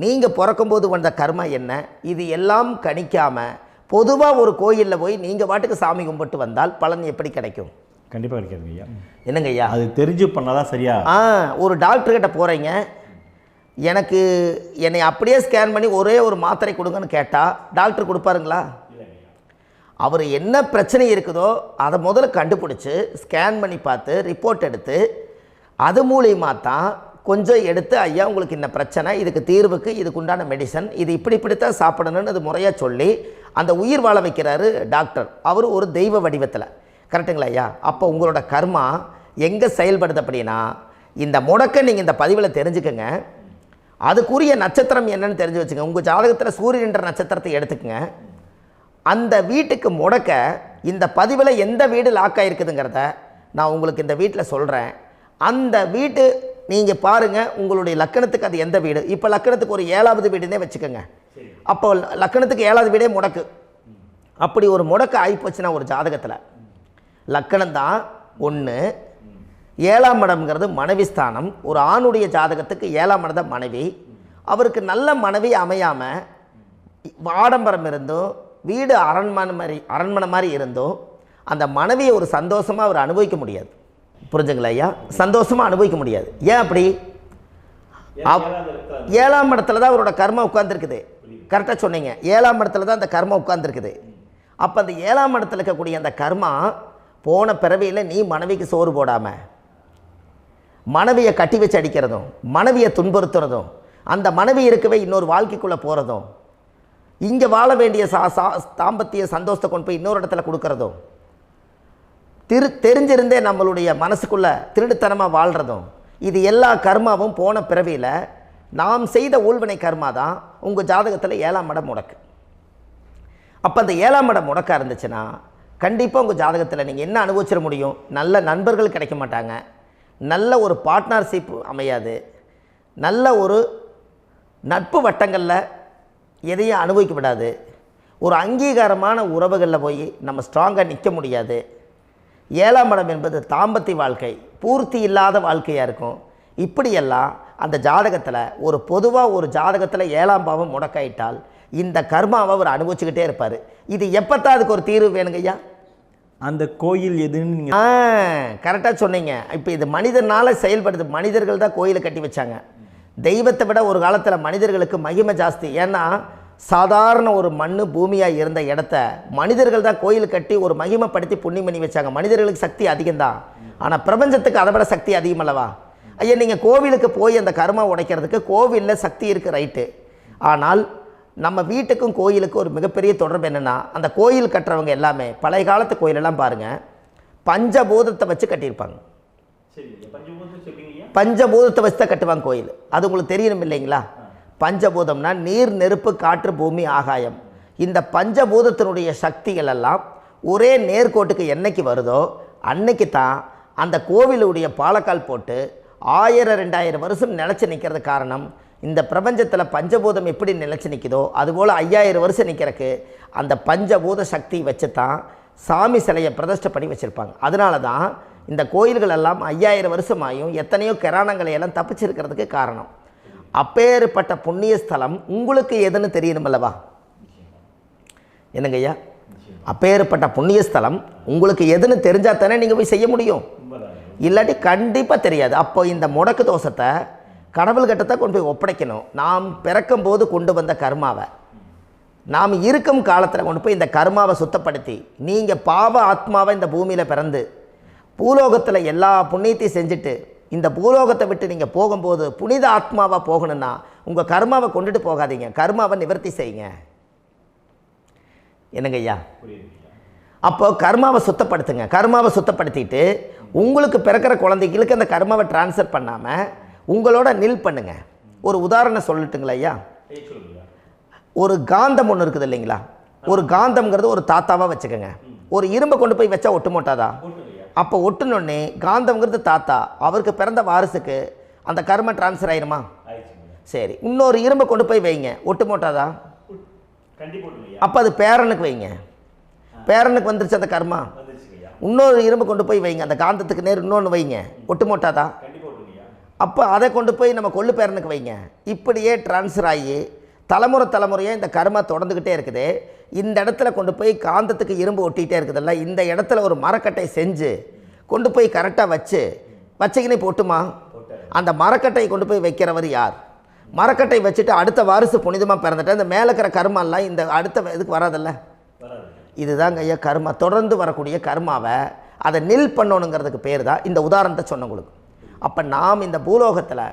நீங்கள் பிறக்கும்போது வந்த கர்மா என்ன, இது எல்லாம் கணிக்காமல் பொதுவாக ஒரு கோயிலில் போய் நீங்கள் பாட்டுக்கு சாமி கும்பிட்டு வந்தால் பலன் எப்படி கிடைக்கும்? கண்டிப்பாக கிடைக்காதுங்க ஐயா. என்னங்க ஐயா? அது தெரிஞ்சு பண்ணாதான் சரியா? ஒரு டாக்டர்கிட்ட போகிறீங்க, என்னை அப்படியே ஸ்கேன் பண்ணி ஒரே ஒரு மாத்திரை கொடுங்கன்னு கேட்டால் டாக்டர் கொடுப்பாருங்களா? அவர் என்ன பிரச்சனை இருக்குதோ அதை முதல்ல கண்டுபிடிச்சி ஸ்கேன் பண்ணி பார்த்து ரிப்போர்ட் எடுத்து அது மூலியமாக தான் கொஞ்சம் எடுத்து ஐயா உங்களுக்கு இந்த பிரச்சனை, இதுக்கு தீர்வுக்கு இதுக்குண்டான மெடிசன், இது இப்படித்தான் சாப்பிடணும்னு அது முறையாக சொல்லி அந்த உயிர் வாழ வைக்கிறாரு டாக்டர். அவர் ஒரு தெய்வ வடிவத்தில். கரெக்டுங்களா ஐயா? அப்போ உங்களோட கர்மா எங்கே செயல்படுது அப்படின்னா, இந்த முடக்க நீங்கள் இந்த பதிவில் தெரிஞ்சுக்கங்க. அதுக்குரிய நட்சத்திரம் என்னன்னு தெரிஞ்சு வச்சுங்க. உங்கள் ஜாதகத்தில் சூரியன் என்ற நட்சத்திரத்தை எடுத்துக்கங்க. அந்த வீட்டுக்கு முடக்க இந்த பதிவில் எந்த வீடு லாக் ஆகிருக்குதுங்கிறத நான் உங்களுக்கு இந்த வீட்டில் சொல்கிறேன். அந்த வீட்டு நீங்கள் பாருங்கள், உங்களுடைய லக்கணத்துக்கு அது எந்த வீடு. இப்போ லக்கணத்துக்கு ஒரு 7வது வீடுன்னே வச்சுக்கோங்க. அப்போ லக்கணத்துக்கு 7வது வீடே முடக்கு. அப்படி ஒரு முடக்கு ஆகிப்போச்சுன்னா ஒரு ஜாதகத்தில் லக்கணம் தான் 1, 7ஆம் இடம்ங்கிறது மனைவி ஸ்தானம். ஒரு ஆணுடைய ஜாதகத்துக்கு 7ஆம் இடம் தான் மனைவி. அவருக்கு நல்ல மனைவி அமையாமல் ஆடம்பரம் இருந்தும் வீடு அரண்மனை மாதிரி இருந்தும் அந்த மனைவியை ஒரு சந்தோஷமாக அவர் அனுபவிக்க முடியாது. புரிஞ்சுங்களா ஐயா? சந்தோஷமாக அனுபவிக்க முடியாது. ஏன் அப்படி? 7ஆம் இடத்துல தான் அவரோட கர்மா உட்கார்ந்துருக்குது. கரெக்டாக சொன்னீங்க. 7ஆம் இடத்துல தான் அந்த கர்மா உட்கார்ந்துருக்குது. அப்போ அந்த 7ஆம் இடத்துல இருக்கக்கூடிய அந்த கர்மா போன பிறவியில் நீ மனைவிக்கு சோறு போடாமல் மனைவியை கட்டி வச்சு அடிக்கிறதும், மனைவியை துன்புறுத்துறதும், அந்த மனைவி இருக்கவே இன்னொரு வாழ்க்கைக்குள்ளே போகிறதும், இங்கே வாழ வேண்டிய தாம்பத்திய சந்தோஷத்தை கொண்டு போய் இன்னொரு இடத்துல கொடுக்கறதும், தெரிஞ்சிருந்தே நம்மளுடைய மனசுக்குள்ளே திருடுத்தனமாக வாழ்கிறதும், இது எல்லா கர்மாவும் போன பிறவியில் நாம் செய்த ஊழ்வினை கர்மா தான் உங்கள் ஜாதகத்தில் 7ஆம் இடம் முடக்கு. அப்போ அந்த 7ஆம் இடம் முடக்கா இருந்துச்சுன்னா கண்டிப்பாக உங்கள் ஜாதகத்தில் நீங்கள் என்ன அனுபவிச்சிட முடியும்? நல்ல நண்பர்கள் கிடைக்க மாட்டாங்க, நல்ல ஒரு பார்ட்னர்ஷிப் அமையாது, நல்ல ஒரு நட்பு வட்டங்களில் எதையும் அனுபவிக்க விடாது, ஒரு அங்கீகாரமான உறவுகளில் போய் நம்ம ஸ்ட்ராங்காக நிற்க முடியாது. 7ஆம் இடம் என்பது தாம்பத்திய வாழ்க்கை, பூர்த்தி இல்லாத வாழ்க்கையாக இருக்கும். இப்படியெல்லாம் அந்த ஜாதகத்தில் ஒரு பொதுவாக ஒரு ஜாதகத்தில் 7ஆம் பாவம் முடக்காயிட்டால் இந்த கர்மாவை அவர் அனுபவிச்சுக்கிட்டே இருப்பார். இது எப்போத்தான் அதுக்கு ஒரு தீர்வு வேணுங்கய்யா? அந்த கோயில் எதுன்னு நீங்கள் கரெக்டாக சொன்னீங்க. இப்போ இது மனிதனால் செயல்படுது. மனிதர்கள் தான் கோயிலை கட்டி வச்சாங்க. தெய்வத்தை விட ஒரு காலத்தில் மனிதர்களுக்கு மகிமை ஜாஸ்தி. ஏன்னா சாதாரண ஒரு மண் பூமியாக இருந்த இடத்த மனிதர்கள் தான் கோயில் கட்டி ஒரு மகிமைப்படுத்தி புண்ணியம் பண்ணி வச்சாங்க. மனிதர்களுக்கு சக்தி அதிகம்தான், ஆனால் பிரபஞ்சத்துக்கு அதை விட சக்தி அதிகம் அல்லவா? ஐயா, நீங்கள் கோவிலுக்கு போய் அந்த கர்மா உடைக்கிறதுக்கு கோவிலில் சக்தி இருக்குது, ரைட்டு. ஆனால் நம்ம வீட்டுக்கும் கோயிலுக்கும் ஒரு மிகப்பெரிய தொடர்பு என்னென்னா, அந்த கோயில் கட்டுறவங்க எல்லாமே பழைய காலத்து கோயிலெல்லாம் பாருங்கள், பஞ்சபூதத்தை வச்சு கட்டியிருப்பாங்க. பஞ்சபூதத்தை வச்சு தான் கட்டுவாங்க கோயில். அது உங்களுக்கு தெரியணும் இல்லைங்களா? பஞ்சபூதம்னா நீர், நெருப்பு, காற்று, பூமி, ஆகாயம். இந்த பஞ்சபூதத்தினுடைய சக்திகள் எல்லாம் ஒரே நேர்கோட்டுக்கு என்னைக்கு வருதோ அன்னைக்கு தான் அந்த கோவிலுடைய பாலக்கால் போட்டு 1000-2000 வருஷம் நிலச்சி நிற்கிறது. காரணம், இந்த பிரபஞ்சத்தில் பஞ்சபூதம் எப்படி நிலச்சி நிற்குதோ அதுபோல் 5000 வருஷம் நிற்கிறதுக்கு அந்த பஞ்சபூத சக்தி வச்சு தான் சாமி சிலையை பிரதிஷ்டை பண்ணி வச்சுருப்பாங்க. அதனால தான் இந்த கோயில்கள் எல்லாம் 5000 வருஷமாயும் எத்தனையோ கிராணங்களை எல்லாம் தப்பிச்சிருக்கிறதுக்கு காரணம். அப்பேற்பட்ட புண்ணிய ஸ்தலம் உங்களுக்கு எதுன்னு தெரியணும் அல்லவா? என்னங்க ஐயா? அப்பேற்பட்ட புண்ணிய ஸ்தலம் உங்களுக்கு எதுன்னு தெரிஞ்சால் தானே நீங்கள் போய் செய்ய முடியும், இல்லாட்டி கண்டிப்பாக தெரியாது. அப்போ இந்த முடக்கு தோஷத்தை கடவுள்கிட்ட கொண்டு போய் ஒப்படைக்கணும். நாம் பிறக்கும் போது கொண்டு வந்த கர்மாவை நாம் இருக்கும் காலத்தில் கொண்டு போய் இந்த கர்மாவை சுத்தப்படுத்தி, நீங்கள் பாவ ஆத்மாவை இந்த பூமியில் பிறந்து பூலோகத்தில் எல்லா புண்ணியத்தையும் செஞ்சுட்டு இந்த பூலோகத்தை விட்டு நீங்கள் போகும்போது புனித ஆத்மாவாக போகணுன்னா உங்கள் கர்மாவை கொண்டுட்டு போகாதீங்க, கர்மாவை நிவர்த்தி செய்யுங்க. என்னங்க ஐயா? அப்போ கர்மாவை சுத்தப்படுத்துங்க. கர்மாவை சுத்தப்படுத்திட்டு உங்களுக்கு பிறக்கிற குழந்தைகளுக்கு அந்த கர்மாவை டிரான்ஸ்ஃபர் பண்ணாமல் உங்களோட நில் பண்ணுங்க. ஒரு உதாரணம் சொல்லட்டுங்களா ஐயா? ஒரு காந்தம் ஒன்று இருக்குது இல்லைங்களா? ஒரு காந்தம்ங்கிறது ஒரு தாத்தாவாக வச்சுக்கோங்க. ஒரு இரும்பை கொண்டு போய் வச்சா ஒட்டு மோட்டாதா? அப்போ ஒட்டுனோடனே காந்தம்ங்கிறது தாத்தா, அவருக்கு பிறந்த வாரிசுக்கு அந்த கர்ம டிரான்ஸ்ஃபர் ஆயிருமா? சரி, இன்னொரு இரும்பை கொண்டு போய் வைங்க, ஒட்டு மோட்டாதா? அப்போ அது பேரனுக்கு வைங்க, பேரனுக்கு வந்துருச்சு அந்த கர்மா. இன்னொரு இரும்பை கொண்டு போய் வைங்க, அந்த காந்தத்துக்கு நேர் இன்னொன்று வைங்க, ஒட்டு மோட்டாதா? அப்போ அதை கொண்டு போய் நம்ம கொள்ளு பேரனுக்கு வைங்க. இப்படியே டிரான்ஸ்ஃபர் ஆகி தலைமுறையாக இந்த கர்மா தொடர்ந்துக்கிட்டே இருக்குது. இந்த இடத்துல கொண்டு போய் காந்தத்துக்கு இரும்பு ஒட்டிகிட்டே இருக்குதுல்ல, இந்த இடத்துல ஒரு மரக்கட்டை செஞ்சு கொண்டு போய் கரெக்டாக வச்சுக்கினே போட்டுமா? அந்த மரக்கட்டையை கொண்டு போய் வைக்கிறவர் யார்? மரக்கட்டை வச்சுட்டு அடுத்த வாரிசு புனிதமாக பிறந்துட்டு அந்த மேலே இருக்கிற கர்மாலாம் இந்த அடுத்த இதுக்கு வராதில்ல. இதுதாங்க ஐயா கர்மா. தொடர்ந்து வரக்கூடிய கர்மாவை அதை நில் பண்ணணுங்கிறதுக்கு பேர் தான் இந்த உதாரணத்தை சொன்னவங்களுக்கு. அப்போ நாம் இந்த பூலோகத்தில்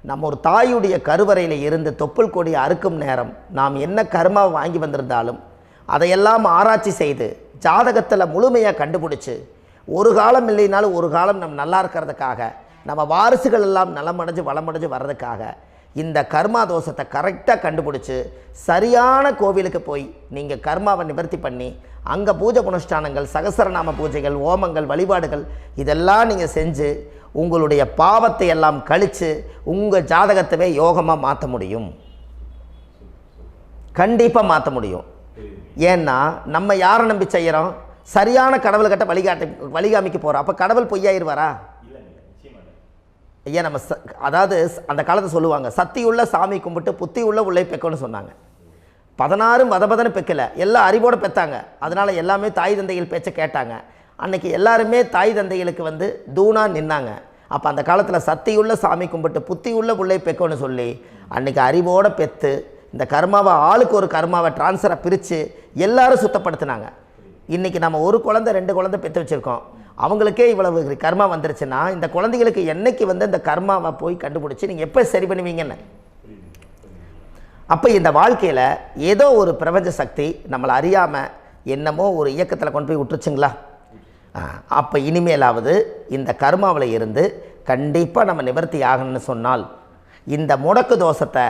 நம்ம ஒரு தாயுடைய கருவறையில் இருந்து தொப்புள் கொடி அறுக்கும் நேரம் நாம் என்ன கர்மாவை வாங்கி வந்திருந்தாலும் அதையெல்லாம் ஆராய்ச்சி செய்து ஜாதகத்தில் முழுமையாக கண்டுபிடிச்சி ஒரு காலம் இல்லைனாலும் ஒரு காலம் நம்ம நல்லா இருக்கிறதுக்காக, நம்ம வாரிசுகள் எல்லாம் நலமடைஞ்சு வளமடைஞ்சு வர்றதுக்காக இந்த கர்மா தோஷத்தை கரெக்டாக கண்டுபிடிச்சி சரியான கோவிலுக்கு போய் நீங்கள் கர்மாவை நிவர்த்தி பண்ணி அங்கே பூஜை புனஸ்தானங்கள், சகசரநாம பூஜைகள், ஓமங்கள், வழிபாடுகள் இதெல்லாம் நீங்கள் செஞ்சு உங்களுடைய பாவத்தை எல்லாம் கழித்து உங்கள் ஜாதகத்தவே யோகமாக மாற்ற முடியும். கண்டிப்பாக மாற்ற முடியும். ஏன்னா நம்ம யாரை நம்பி செய்கிறோம்? சரியான கடவுள்கிட்ட வழிகாமிக்க போகிறோம். அப்போ கடவுள் பொய்யாயிருவாரா? ஐயா நம்ம அதாவது அந்த காலத்தை சொல்லுவாங்க, சத்தியுள்ள சாமி கும்பிட்டு புத்தி உள்ள உள்ளே பெக்கணும்னு சொன்னாங்க. 16 வதபதன்னு பெக்கலை, எல்லாம் அறிவோடு பெற்றாங்க. அதனால் எல்லாமே தாய் தந்தைகள் பேச்சை கேட்டாங்க. அன்றைக்கி எல்லாருமே தாய் தந்தைகளுக்கு தூணாக நின்னாங்க. அப்போ அந்த காலத்தில் சத்தியுள்ள சாமி கும்பிட்டு புத்தி உள்ள உள்ளே பெக்கணும்னு சொல்லி அன்றைக்கி அறிவோடு பெற்று இந்த கர்மாவை ஆளுக்கு ஒரு கர்மாவை டிரான்ஸ்ஃபரை பிரித்து எல்லாரும் சுத்தப்படுத்தினாங்க. இன்றைக்கி நம்ம ஒரு குழந்தை 2 குழந்தை பெற்று வச்சுருக்கோம். அவங்களுக்கே இவ்வளவு கர்மா வந்துருச்சுன்னா இந்த குழந்தைகளுக்கு என்னைக்கு இந்த கர்மாவை போய் கண்டுபிடிச்சி நீங்கள் எப்போ சரி பண்ணுவீங்கன்னு. அப்போ இந்த வாழ்க்கையில் ஏதோ ஒரு பிரபஞ்ச சக்தி நம்மளை அறியாமல் என்னமோ ஒரு இயக்கத்தில் கொண்டு போய் விட்டுருச்சுங்களா? அப்போ இனிமேலாவது இந்த கர்மாவில் இருந்து கண்டிப்பாக நம்ம நிவர்த்தி ஆகணும்னு சொன்னால் இந்த முடக்கு தோஷத்தை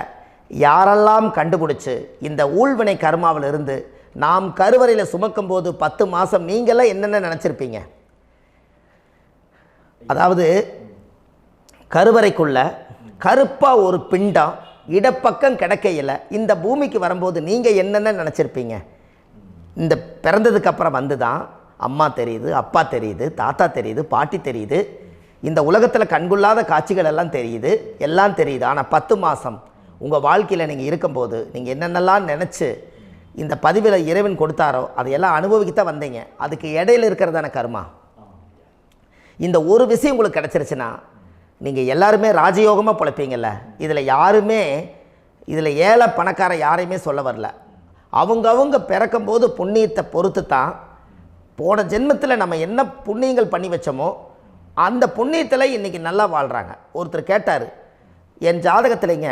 யாரெல்லாம் கண்டுபிடிச்சி இந்த ஊழ்வினை கர்மாவில் இருந்து நாம் கருவறையில் சுமக்கும் போது 10 மாதம் நீங்களாம் என்னென்ன நினச்சிருப்பீங்க? அதாவது கருவறைக்குள்ள கருப்பாக ஒரு பிண்டம் இடப்பக்கம் கிடக்கையில் இந்த பூமிக்கு வரும்போது நீங்கள் என்னென்ன நினச்சிருப்பீங்க? இந்த பிறந்ததுக்கு அப்புறம் வந்து தான் அம்மா தெரியுது, அப்பா தெரியுது, தாத்தா தெரியுது, பாட்டி தெரியுது, இந்த உலகத்தில் கண்கொள்ளாத காட்சிகள் எல்லாம் தெரியுது, எல்லாம் தெரியுது. ஆனால் 10 மாதம் உங்கள் வாழ்க்கையில் நீங்கள் இருக்கும்போது நீங்கள் என்னென்னலாம் நினச்சி இந்த பதிவில் இறைவன் கொடுத்தாரோ அதையெல்லாம் அனுபவிக்கத்தான் வந்தீங்க. அதுக்கு இடையில இருக்கிறதான கர்மா. இந்த ஒரு விஷயம் உங்களுக்கு கிடச்சிருச்சுன்னா நீங்கள் எல்லாருமே ராஜயோகமாக பிழைப்பீங்கள்ல. இதில் ஏழை பணக்கார யாரையுமே சொல்ல வரல. அவங்க பிறக்கும்போது புண்ணியத்தை பொறுத்து தான் போன ஜென்மத்தில் நம்ம என்ன புண்ணியங்கள் பண்ணி வச்சோமோ அந்த புண்ணியத்தில் இன்றைக்கி நல்லா வாழ்கிறாங்க. ஒருத்தர் கேட்டார், என் ஜாதகத்தில்ங்க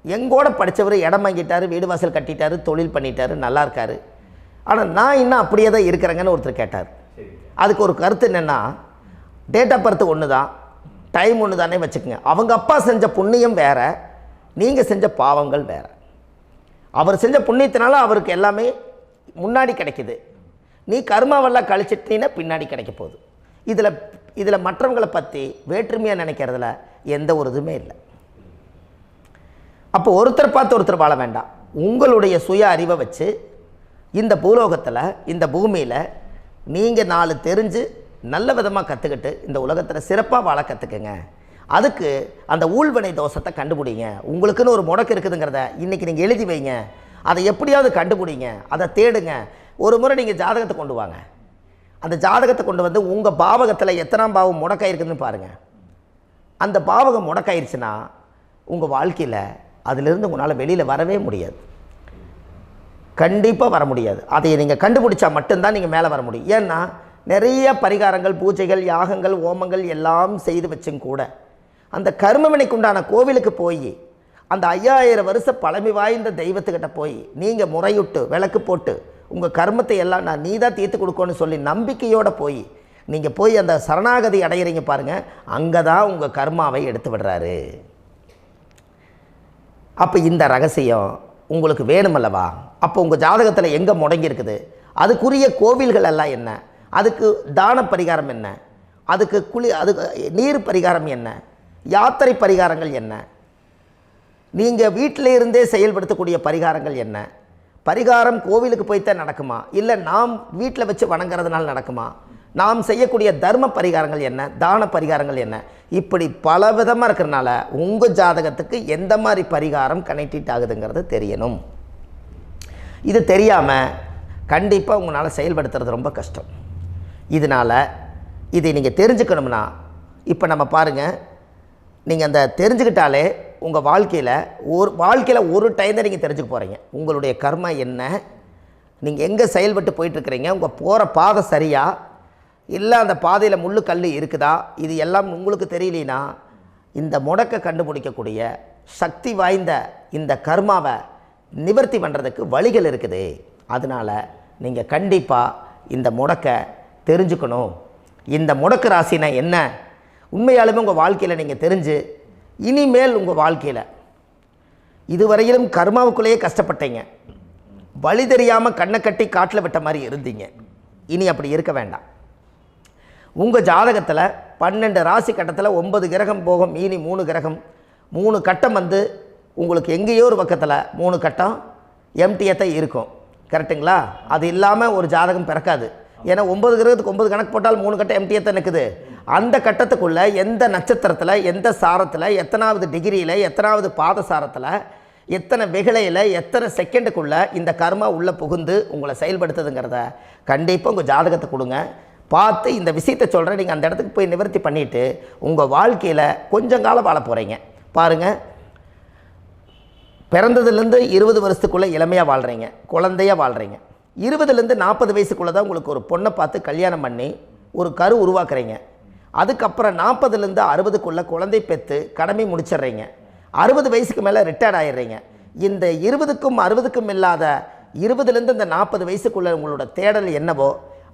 எங்கூட படித்தவர் இடம் வாங்கிட்டார், வீடு வாசல் கட்டிட்டார், தொழில் பண்ணிட்டார், நல்லா இருக்கார், ஆனால் நான் இன்னும் அப்படியே தான் இருக்கிறேங்கன்னு ஒருத்தர் கேட்டார். அதுக்கு ஒரு கருத்து என்னென்னா, டேட் ஆஃப் பர்த் ஒன்று தான், டைம் ஒன்று தானே வச்சுக்கோங்க. அவங்க அப்பா செஞ்ச புண்ணியம் வேறு, நீங்கள் செஞ்ச பாவங்கள் வேறு. அவர் செஞ்ச புண்ணியத்தினால அவருக்கு எல்லாமே முன்னாடி கிடைக்குது. நீ கர்மாவெல்லாம் கழிச்சிட்டீன்னா பின்னாடி கிடைக்க போகுது. இதில் மற்றவங்களை பற்றி வேற்றுமையாக நினைக்கிறதுல எந்த ஒரு இதுவுமே இல்லை. அப்போ ஒருத்தர் பார்த்து ஒருத்தர் வாழ வேண்டாம். உங்களுடைய சுய அறிவை வச்சு இந்த பூலோகத்தில் இந்த பூமியில் நீங்கள் 4 தெரிஞ்சு நல்ல விதமாக கற்றுக்கிட்டு இந்த உலகத்தில் சிறப்பாக வாழ கற்றுக்குங்க. அதுக்கு அந்த ஊழ்வினை தோஷத்தை கண்டுபிடிங்க. உங்களுக்குன்னு ஒரு முடக்கு இருக்குதுங்கிறத இன்றைக்கி நீங்கள் எழுதி வைங்க. அதை எப்படியாவது கண்டுபிடிங்க, அதை தேடுங்க. ஒரு முறை நீங்கள் ஜாதகத்தை கொண்டு வாங்க. அந்த ஜாதகத்தை கொண்டு வந்து உங்கள் பாவகத்தில் எத்தனாம் பாவம் முடக்காயிருக்குதுன்னு பாருங்கள். அந்த பாவகம் முடக்காயிருச்சுன்னா உங்கள் வாழ்க்கையில் அதிலிருந்து உங்களால் வெளியில் வரவே முடியாது, கண்டிப்பாக வர முடியாது. அதை நீங்கள் கண்டுபிடிச்சா மட்டும்தான் நீங்கள் மேலே வர முடியும். ஏன்னா நிறைய பரிகாரங்கள், பூஜைகள், யாகங்கள், ஓமங்கள் எல்லாம் செய்து வச்சும் கூட அந்த கர்மவினைக்கு உண்டான கோவிலுக்கு போய் அந்த 5000 வருஷ பழமை வாய்ந்த தெய்வத்துக்கிட்ட போய் நீங்கள் முறையிட்டு விளக்கு போட்டு உங்கள் கர்மத்தை எல்லாம் நான் நீ தான் தீர்த்து கொடுக்கணும்னு சொல்லி நம்பிக்கையோடு நீங்கள் போய் அந்த சரணாகதி அடையிறீங்க பாருங்கள், அங்கே தான் உங்கள் கர்மாவை எடுத்து விடுறாரு. அப்போ இந்த ரகசியம் உங்களுக்கு வேணுமல்லவா? அப்போ உங்கள் ஜாதகத்தில் எங்கே முடங்கி இருக்குது, அதுக்குரிய கோவில்கள் எல்லாம் என்ன, அதுக்கு தான பரிகாரம் என்ன, அதுக்கு நீர் பரிகாரம் என்ன, யாத்திரை பரிகாரங்கள் என்ன, நீங்கள் வீட்டில் இருந்தே செயல்படுத்தக்கூடிய பரிகாரங்கள் என்ன, பரிகாரம் கோவிலுக்கு போய்த்தான் நடக்குமா, இல்லை நாம் வீட்டில் வச்சு வணங்குறதுனால நடக்குமா, நாம் செய்யக்கூடிய தர்ம பரிகாரங்கள் என்ன, தான பரிகாரங்கள் என்ன, இப்படி பல விதமாக இருக்கிறனால உங்கள் ஜாதகத்துக்கு எந்த மாதிரி பரிகாரம் கனெக்ட் ஆகுதுங்கிறது தெரியணும். இது தெரியாமல் கண்டிப்பாக உங்களால் செயல்படுத்துறது ரொம்ப கஷ்டம். இதனால் இதை நீங்கள் தெரிஞ்சுக்கணும்னா இப்போ நம்ம பாருங்கள், நீங்கள் அந்த தெரிஞ்சுக்கிட்டாலே உங்கள் வாழ்க்கையில் ஒரு டைம் தான் நீங்கள் தெரிஞ்சுக்க போகிறீங்க. உங்களுடைய கர்மா என்ன, நீங்கள் எங்கே செயல்பட்டு போயிட்டுருக்கிறீங்க, உங்கள் போகிற பாதை சரியா இல்லை அந்த பாதையில் முள்ளு கல் இருக்குதா, இது எல்லாம் உங்களுக்கு தெரியலனா இந்த முடக்கை கண்டுபிடிக்கக்கூடிய சக்தி வாய்ந்த இந்த கர்மாவை நிவர்த்தி பண்ணுறதுக்கு வழிகள் இருக்குது. அதனால் நீங்கள் கண்டிப்பாக இந்த முடக்கை தெரிஞ்சுக்கணும். இந்த முடக்கு ராசினா என்ன உண்மையாலுமே உங்கள் வாழ்க்கையில் நீங்கள் தெரிஞ்சு இனிமேல் உங்கள் வாழ்க்கையில் இதுவரையிலும் கர்மாவுக்குள்ளேயே கஷ்டப்பட்டீங்க, வழி தெரியாமல் கண்ணை கட்டி காட்டில் விட்ட மாதிரி இருந்தீங்க. இனி அப்படி இருக்க வேண்டாம். உங்கள் ஜாதகத்தில் 12 ராசி கட்டத்தில் 9 கிரகம் போகும், மீனி 3 கிரகம், 3 கட்டம் வந்து உங்களுக்கு எங்கேயோ ஒரு பக்கத்தில் 3 கட்டம் எம்டியாக தான் இருக்கும். கரெக்டுங்களா? அது இல்லாமல் ஒரு ஜாதகம் பிறக்காது. ஏன்னா 9 கிரகத்துக்கு 9 கணக்கு போட்டால் 3 கட்டம் எம்டியாக தான் நிற்குது. அந்த கட்டத்துக்குள்ளே எந்த நட்சத்திரத்தில், எந்த சாரத்தில், எத்தனாவது டிகிரியில், எத்தனாவது பாதசாரத்தில், எத்தனை வெகுளையில், எத்தனை செகண்டுக்குள்ளே இந்த கர்மா உள்ளே புகுந்து உங்களை செயல்படுத்துதுங்கிறத கண்டிப்பாக உங்கள் ஜாதகத்தை கொடுங்க. பார்த்து இந்த விஷயத்தை சொல்கிறேன், நீங்கள் அந்த இடத்துக்கு போய் நிவர்த்தி பண்ணிவிட்டு உங்கள் வாழ்க்கையில் கொஞ்சம் காலம் வாழ போகிறீங்க. பாருங்கள், பிறந்ததுலேருந்து 20 வருஷத்துக்குள்ளே இளமையாக வாழ்கிறீங்க, குழந்தையாக வாழ்கிறீங்க. 20லேருந்து 40 வயசுக்குள்ளே தான் உங்களுக்கு ஒரு பொண்ணை பார்த்து கல்யாணம் பண்ணி ஒரு கரு உருவாக்குறீங்க. அதுக்கப்புறம் 40லேருந்து 60க்குள்ளே குழந்தை பெற்று கடமை முடிச்சிடுறீங்க. 60 வயசுக்கு மேலே ரிட்டையர்ட் ஆகிடுறீங்க. இந்த 20க்கும் 60க்கும் இல்லாத 20லேருந்து இந்த 40 வயசுக்குள்ளே உங்களோட தேடல் என்னவோ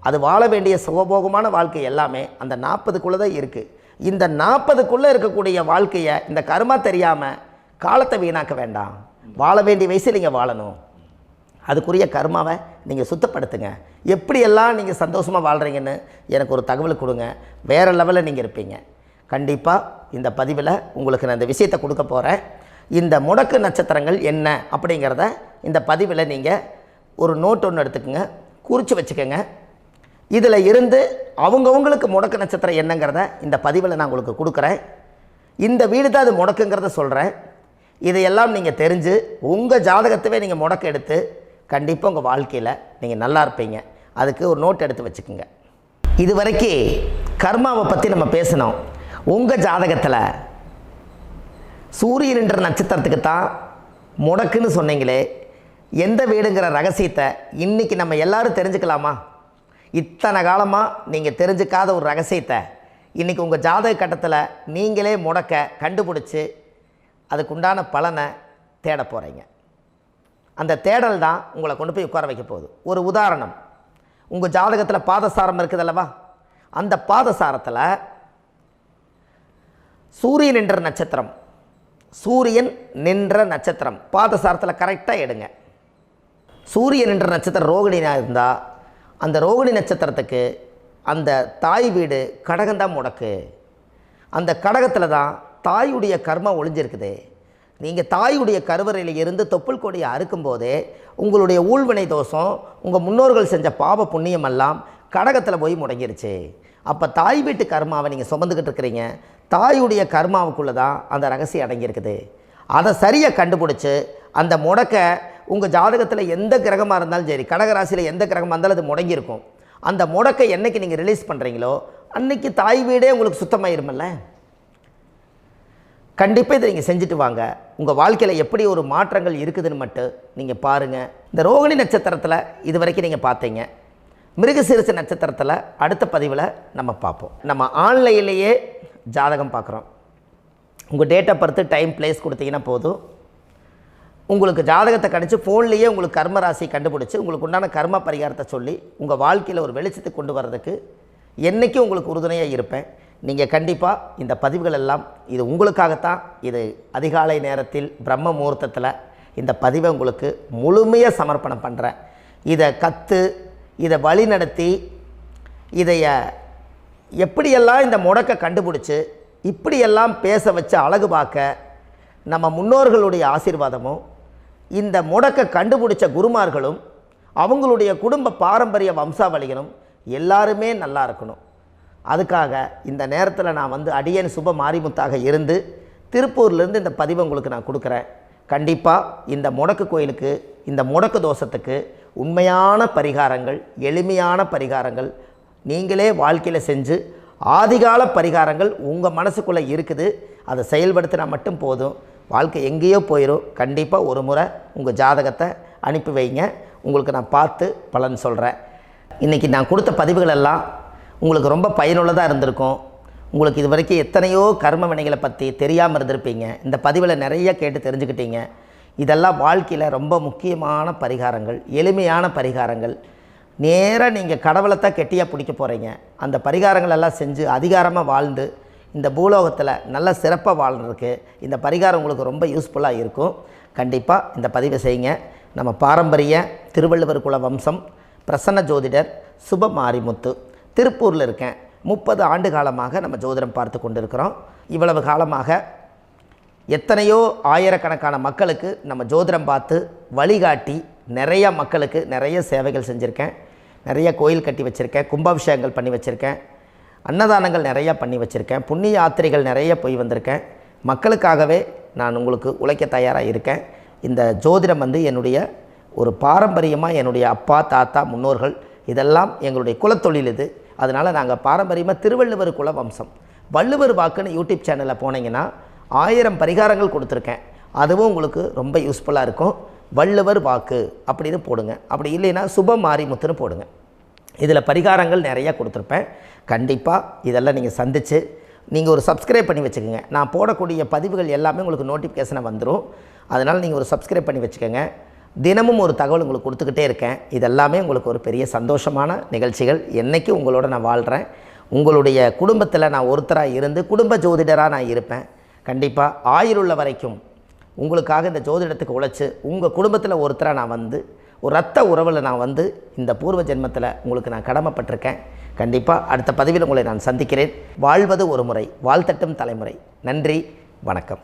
அது வாழ வேண்டிய சுகபோகமான வாழ்க்கை எல்லாமே அந்த 40க்குள்ளே தான் இருக்குது. இந்த 40க்குள்ளே இருக்கக்கூடிய வாழ்க்கையை இந்த கர்மா தெரியாமல் காலத்தை வீணாக்க வேண்டாம். வாழ வேண்டிய வயசில் நீங்கள் வாழணும். அதுக்குரிய கர்மாவை நீங்கள் சுத்தப்படுத்துங்க. எப்படியெல்லாம் நீங்கள் சந்தோஷமாக வாழ்கிறீங்கன்னு எனக்கு ஒரு தகவல் கொடுங்க. வேறு லெவலில் நீங்கள் இருப்பீங்க. கண்டிப்பாக இந்த பதிவில் உங்களுக்கு நான் இந்த விஷயத்தை கொடுக்க போகிறேன். இந்த முடக்கு நட்சத்திரங்கள் என்ன அப்படிங்கிறத இந்த பதிவில் நீங்கள் ஒரு நோட் ஒன்று எடுத்துக்கோங்க, குறித்து வச்சுக்கோங்க. இதில் இருந்து அவங்கவுங்களுக்கு முடக்கு நட்சத்திரம் என்னங்கிறத இந்த பதிவில் நான் உங்களுக்கு கொடுக்குறேன். இந்த வீடு தான் அது முடக்குங்கிறத சொல்கிறேன். இதையெல்லாம் நீங்கள் தெரிஞ்சு உங்கள் ஜாதகத்தவே நீங்கள் முடக்கு எடுத்து கண்டிப்பாக உங்கள் வாழ்க்கையில் நீங்கள் நல்லா இருப்பீங்க. அதுக்கு ஒரு நோட் எடுத்து வச்சுக்கோங்க. இது வரைக்கும் கர்மாவை பற்றி நம்ம பேசினோம். உங்கள் ஜாதகத்தில் சூரியன் என்ற நட்சத்திரத்துக்கு தான் முடக்குன்னு சொன்னீங்களே, எந்த வீடுங்கிற ரகசியத்தை இன்றைக்கி நம்ம எல்லோரும் தெரிஞ்சுக்கலாமா? இத்தனை காலமாக நீங்கள் தெரிஞ்சுக்காத ஒரு ரகசியத்தை இன்றைக்கி உங்கள் ஜாதக கட்டத்தில் நீங்களே முடக்க கண்டுபிடிச்சி அதுக்குண்டான பலனை தேட போகிறீங்க. அந்த தேடல் தான் உங்களை கொண்டு போய் உட்கார வைக்க போகுது. ஒரு உதாரணம், உங்கள் ஜாதகத்தில் பாதசாரம் இருக்குது அல்லவா? அந்த பாதசாரத்தில் சூரியன் என்ற நட்சத்திரம், சூரியன் நின்ற நட்சத்திரம் பாதசாரத்தில் கரெக்டாக எடுங்க. சூரியன் என்ற நட்சத்திரம் ரோகிணியாக இருந்தால் அந்த ரோகிணி நட்சத்திரத்துக்கு அந்த தாய் வீடு கடகம்தான் முடக்கு. அந்த கடகத்தில் தான் தாயுடைய கர்மம் ஒளிஞ்சிருக்குது. நீங்கள் தாயுடைய கருவறையில் இருந்து தொப்புள் கொடியை அறுக்கும்போதே உங்களுடைய ஊழ்வினை தோஷம், உங்கள் முன்னோர்கள் செஞ்ச பாவ புண்ணியமெல்லாம் கடகத்தில் போய் முடங்கிருச்சு. அப்போ தாய் வீட்டு கர்மாவை நீங்கள் சுமந்துக்கிட்டு இருக்கிறீங்க. தாயுடைய கர்மாவுக்குள்ளே தான் அந்த ரகசியம் அடங்கியிருக்குது. அதை சரியாக கண்டுபிடிச்சி அந்த முடக்க உங்கள் ஜாதகத்தில் எந்த கிரகமாக இருந்தாலும் சரி, கடகராசியில் எந்த கிரகமாக இருந்தாலும் அது முடங்கியிருக்கும். அந்த முடக்கை என்றைக்கு நீங்கள் ரிலீஸ் பண்ணுறீங்களோ அன்றைக்கி தாய் வீடே உங்களுக்கு சுத்தமாயிருமில்ல. கண்டிப்பாக இதை நீங்கள் செஞ்சுட்டு வாங்க. உங்கள் வாழ்க்கையில் எப்படி ஒரு மாற்றங்கள் இருக்குதுன்னு மட்டும் நீங்கள் பாருங்கள். இந்த ரோகிணி நட்சத்திரத்தில் இது வரைக்கும் நீங்கள் பார்த்தீங்க. மிருகசீரிஷ நட்சத்திரத்தில் அடுத்த பதிவில் நம்ம பார்ப்போம். நம்ம ஆன்லைன்லேயே ஜாதகம் பார்க்குறோம். உங்கள் date of birth, time, place கொடுத்தீங்கன்னா போதும். உங்களுக்கு ஜாதகத்தை கணிச்சு ஃபோன்லேயே உங்களுக்கு கர்ம ராசி கண்டுபிடிச்சி உங்களுக்கு உண்டான கர்ம பரிகாரத்தை சொல்லி உங்கள் வாழ்க்கையில் ஒரு வெளிச்சத்தை கொண்டு வர்றதுக்கு என்றைக்கும் உங்களுக்கு உறுதுணையாக இருப்பேன். நீங்கள் கண்டிப்பாக இந்த பதிவுகள் எல்லாம் இது உங்களுக்காகத்தான். இது அதிகாலை நேரத்தில் பிரம்ம முகூர்த்தத்தில் இந்த பதிவை உங்களுக்கு முழுமையாக சமர்ப்பணம் பண்ணுறேன். இதை கற்று இதை வழி நடத்தி இதைய எப்படியெல்லாம் இந்த முடக்கை கண்டுபிடிச்சி இப்படியெல்லாம் பேச வச்சு அழகு பார்க்க நம்ம முன்னோர்களுடைய ஆசீர்வாதமும், இந்த முடக்கை கண்டுபிடிச்ச குருமார்களும், அவங்களுடைய குடும்ப பாரம்பரிய வம்சாவளிகளும் எல்லாருமே நல்லா இருக்கணும். அதுக்காக இந்த நேரத்தில் நான் வந்து அடியேன் சுப மாரிமுத்தாக இருந்து திருப்பூர்லேருந்து இந்த பதிவை உங்களுக்கு நான் கொடுக்குறேன். கண்டிப்பாக இந்த முடக்கு கோயிலுக்கு, இந்த முடக்கு தோஷத்துக்கு உண்மையான பரிகாரங்கள், எளிமையான பரிகாரங்கள் நீங்களே வாழ்க்கையில் செஞ்சு ஆதிகால பரிகாரங்கள் உங்கள் மனசுக்குள்ளே இருக்குது. அதை செயல்படுத்தினா மட்டும் போதும், வாழ்க்கை எங்கேயோ போயிடும். கண்டிப்பாக ஒரு முறை உங்கள் ஜாதகத்தை அனுப்பி வைங்க, உங்களுக்கு நான் பார்த்து பலன் சொல்கிறேன். இன்றைக்கி நான் கொடுத்த பதிவுகள் எல்லாம் உங்களுக்கு ரொம்ப பயனுள்ளதாக இருந்திருக்கும். உங்களுக்கு இது வரைக்கும் எத்தனையோ கர்ம வினைகளை பற்றி தெரியாமல் இருந்திருப்பீங்க. இந்த பதிவில் நிறைய கேட்டு தெரிஞ்சுக்கிட்டீங்க. இதெல்லாம் வாழ்க்கையில் ரொம்ப முக்கியமான பரிகாரங்கள், எளிமையான பரிகாரங்கள். நேராக நீங்கள் கடவுளை தான் கெட்டியாக பிடிக்க போகிறீங்க. அந்த பரிகாரங்கள் எல்லாம் செஞ்சு அதிகாரமாக வாழ்ந்து இந்த பூலோகத்தில் நல்ல சிறப்பாக வாழ்கிறதுக்கு இந்த பரிகாரம் உங்களுக்கு ரொம்ப யூஸ்ஃபுல்லாக இருக்கும். கண்டிப்பாக இந்த பதிவை செய்யுங்க. நம்ம பாரம்பரிய திருவள்ளுவர் குல வம்சம், பிரசன்ன ஜோதிடர் சுப மாரிமுத்து, திருப்பூரில் இருக்கேன். 30 ஆண்டு காலமாக நம்ம ஜோதிடம் பார்த்து கொண்டு இருக்கிறோம். இவ்வளவு காலமாக எத்தனையோ ஆயிரக்கணக்கான மக்களுக்கு நம்ம ஜோதிடம் பார்த்து வழிகாட்டி நிறைய மக்களுக்கு நிறைய சேவைகள் செஞ்சுருக்கேன். நிறைய கோயில் கட்டி வச்சுருக்கேன், கும்பாபிஷேகங்கள் பண்ணி வச்சுருக்கேன், அன்னதானங்கள் நிறையா பண்ணி வச்சுருக்கேன், புண்ணிய யாத்திரைகள் நிறைய போய் வந்திருக்கேன். மக்களுக்காகவே நான் உங்களுக்கு உழைக்க தயாராக இருக்கேன். இந்த ஜோதிடம் வந்து என்னுடைய ஒரு பாரம்பரியமாக, என்னுடைய அப்பா தாத்தா முன்னோர்கள் இதெல்லாம் எங்களுடைய குலத்தொழில் இது. அதனால் நாங்கள் பாரம்பரியமாக திருவள்ளுவர் குல வம்சம். வள்ளுவர் வாக்குன்னு யூடியூப் சேனலில் போனீங்கன்னா 1000 பரிகாரங்கள் கொடுத்துருக்கேன். அதுவும் உங்களுக்கு ரொம்ப யூஸ்ஃபுல்லாக இருக்கும். வள்ளுவர் வாக்கு அப்படின்னு போடுங்க. அப்படி இல்லைன்னா சுப மாரிமுத்துன்னு போடுங்க. இதில் பரிகாரங்கள் நிறையா கொடுத்துருப்பேன். கண்டிப்பாக இதெல்லாம் நீங்கள் சந்தித்து நீங்கள் ஒரு சப்ஸ்கிரைப் பண்ணி வச்சுக்கோங்க. நான் போடக்கூடிய பதிவுகள் எல்லாமே உங்களுக்கு நோட்டிஃபிகேஷனை வந்துடும். அதனால் நீங்கள் ஒரு சப்ஸ்கிரைப் பண்ணி வச்சுக்கோங்க. தினமும் ஒரு தகவல் உங்களுக்கு கொடுத்துக்கிட்டே இருக்கேன். இதெல்லாமே உங்களுக்கு ஒரு பெரிய சந்தோஷமான நிகழ்ச்சிகள். என்றைக்கும் உங்களோட நான் வாழ்கிறேன். உங்களுடைய குடும்பத்தில் நான் ஒருத்தராக இருந்து குடும்ப ஜோதிடராக நான் இருப்பேன். கண்டிப்பாக ஆயுளுள்ள வரைக்கும் உங்களுக்காக இந்த ஜோதிடத்துக்கு உழைச்சி உங்கள் குடும்பத்தில் ஒருத்தராக நான் வந்து ஒரு ரத்த உறவில் நான் வந்து இந்த பூர்வ ஜென்மத்தில் உங்களுக்கு நான் கடமைப்பட்டிருக்கேன். கண்டிப்பாக அடுத்த பதிவில் உங்களை நான் சந்திக்கிறேன். வாழ்வது ஒரு முறை, வாழ்த்தட்டும் தலைமுறை. நன்றி, வணக்கம்.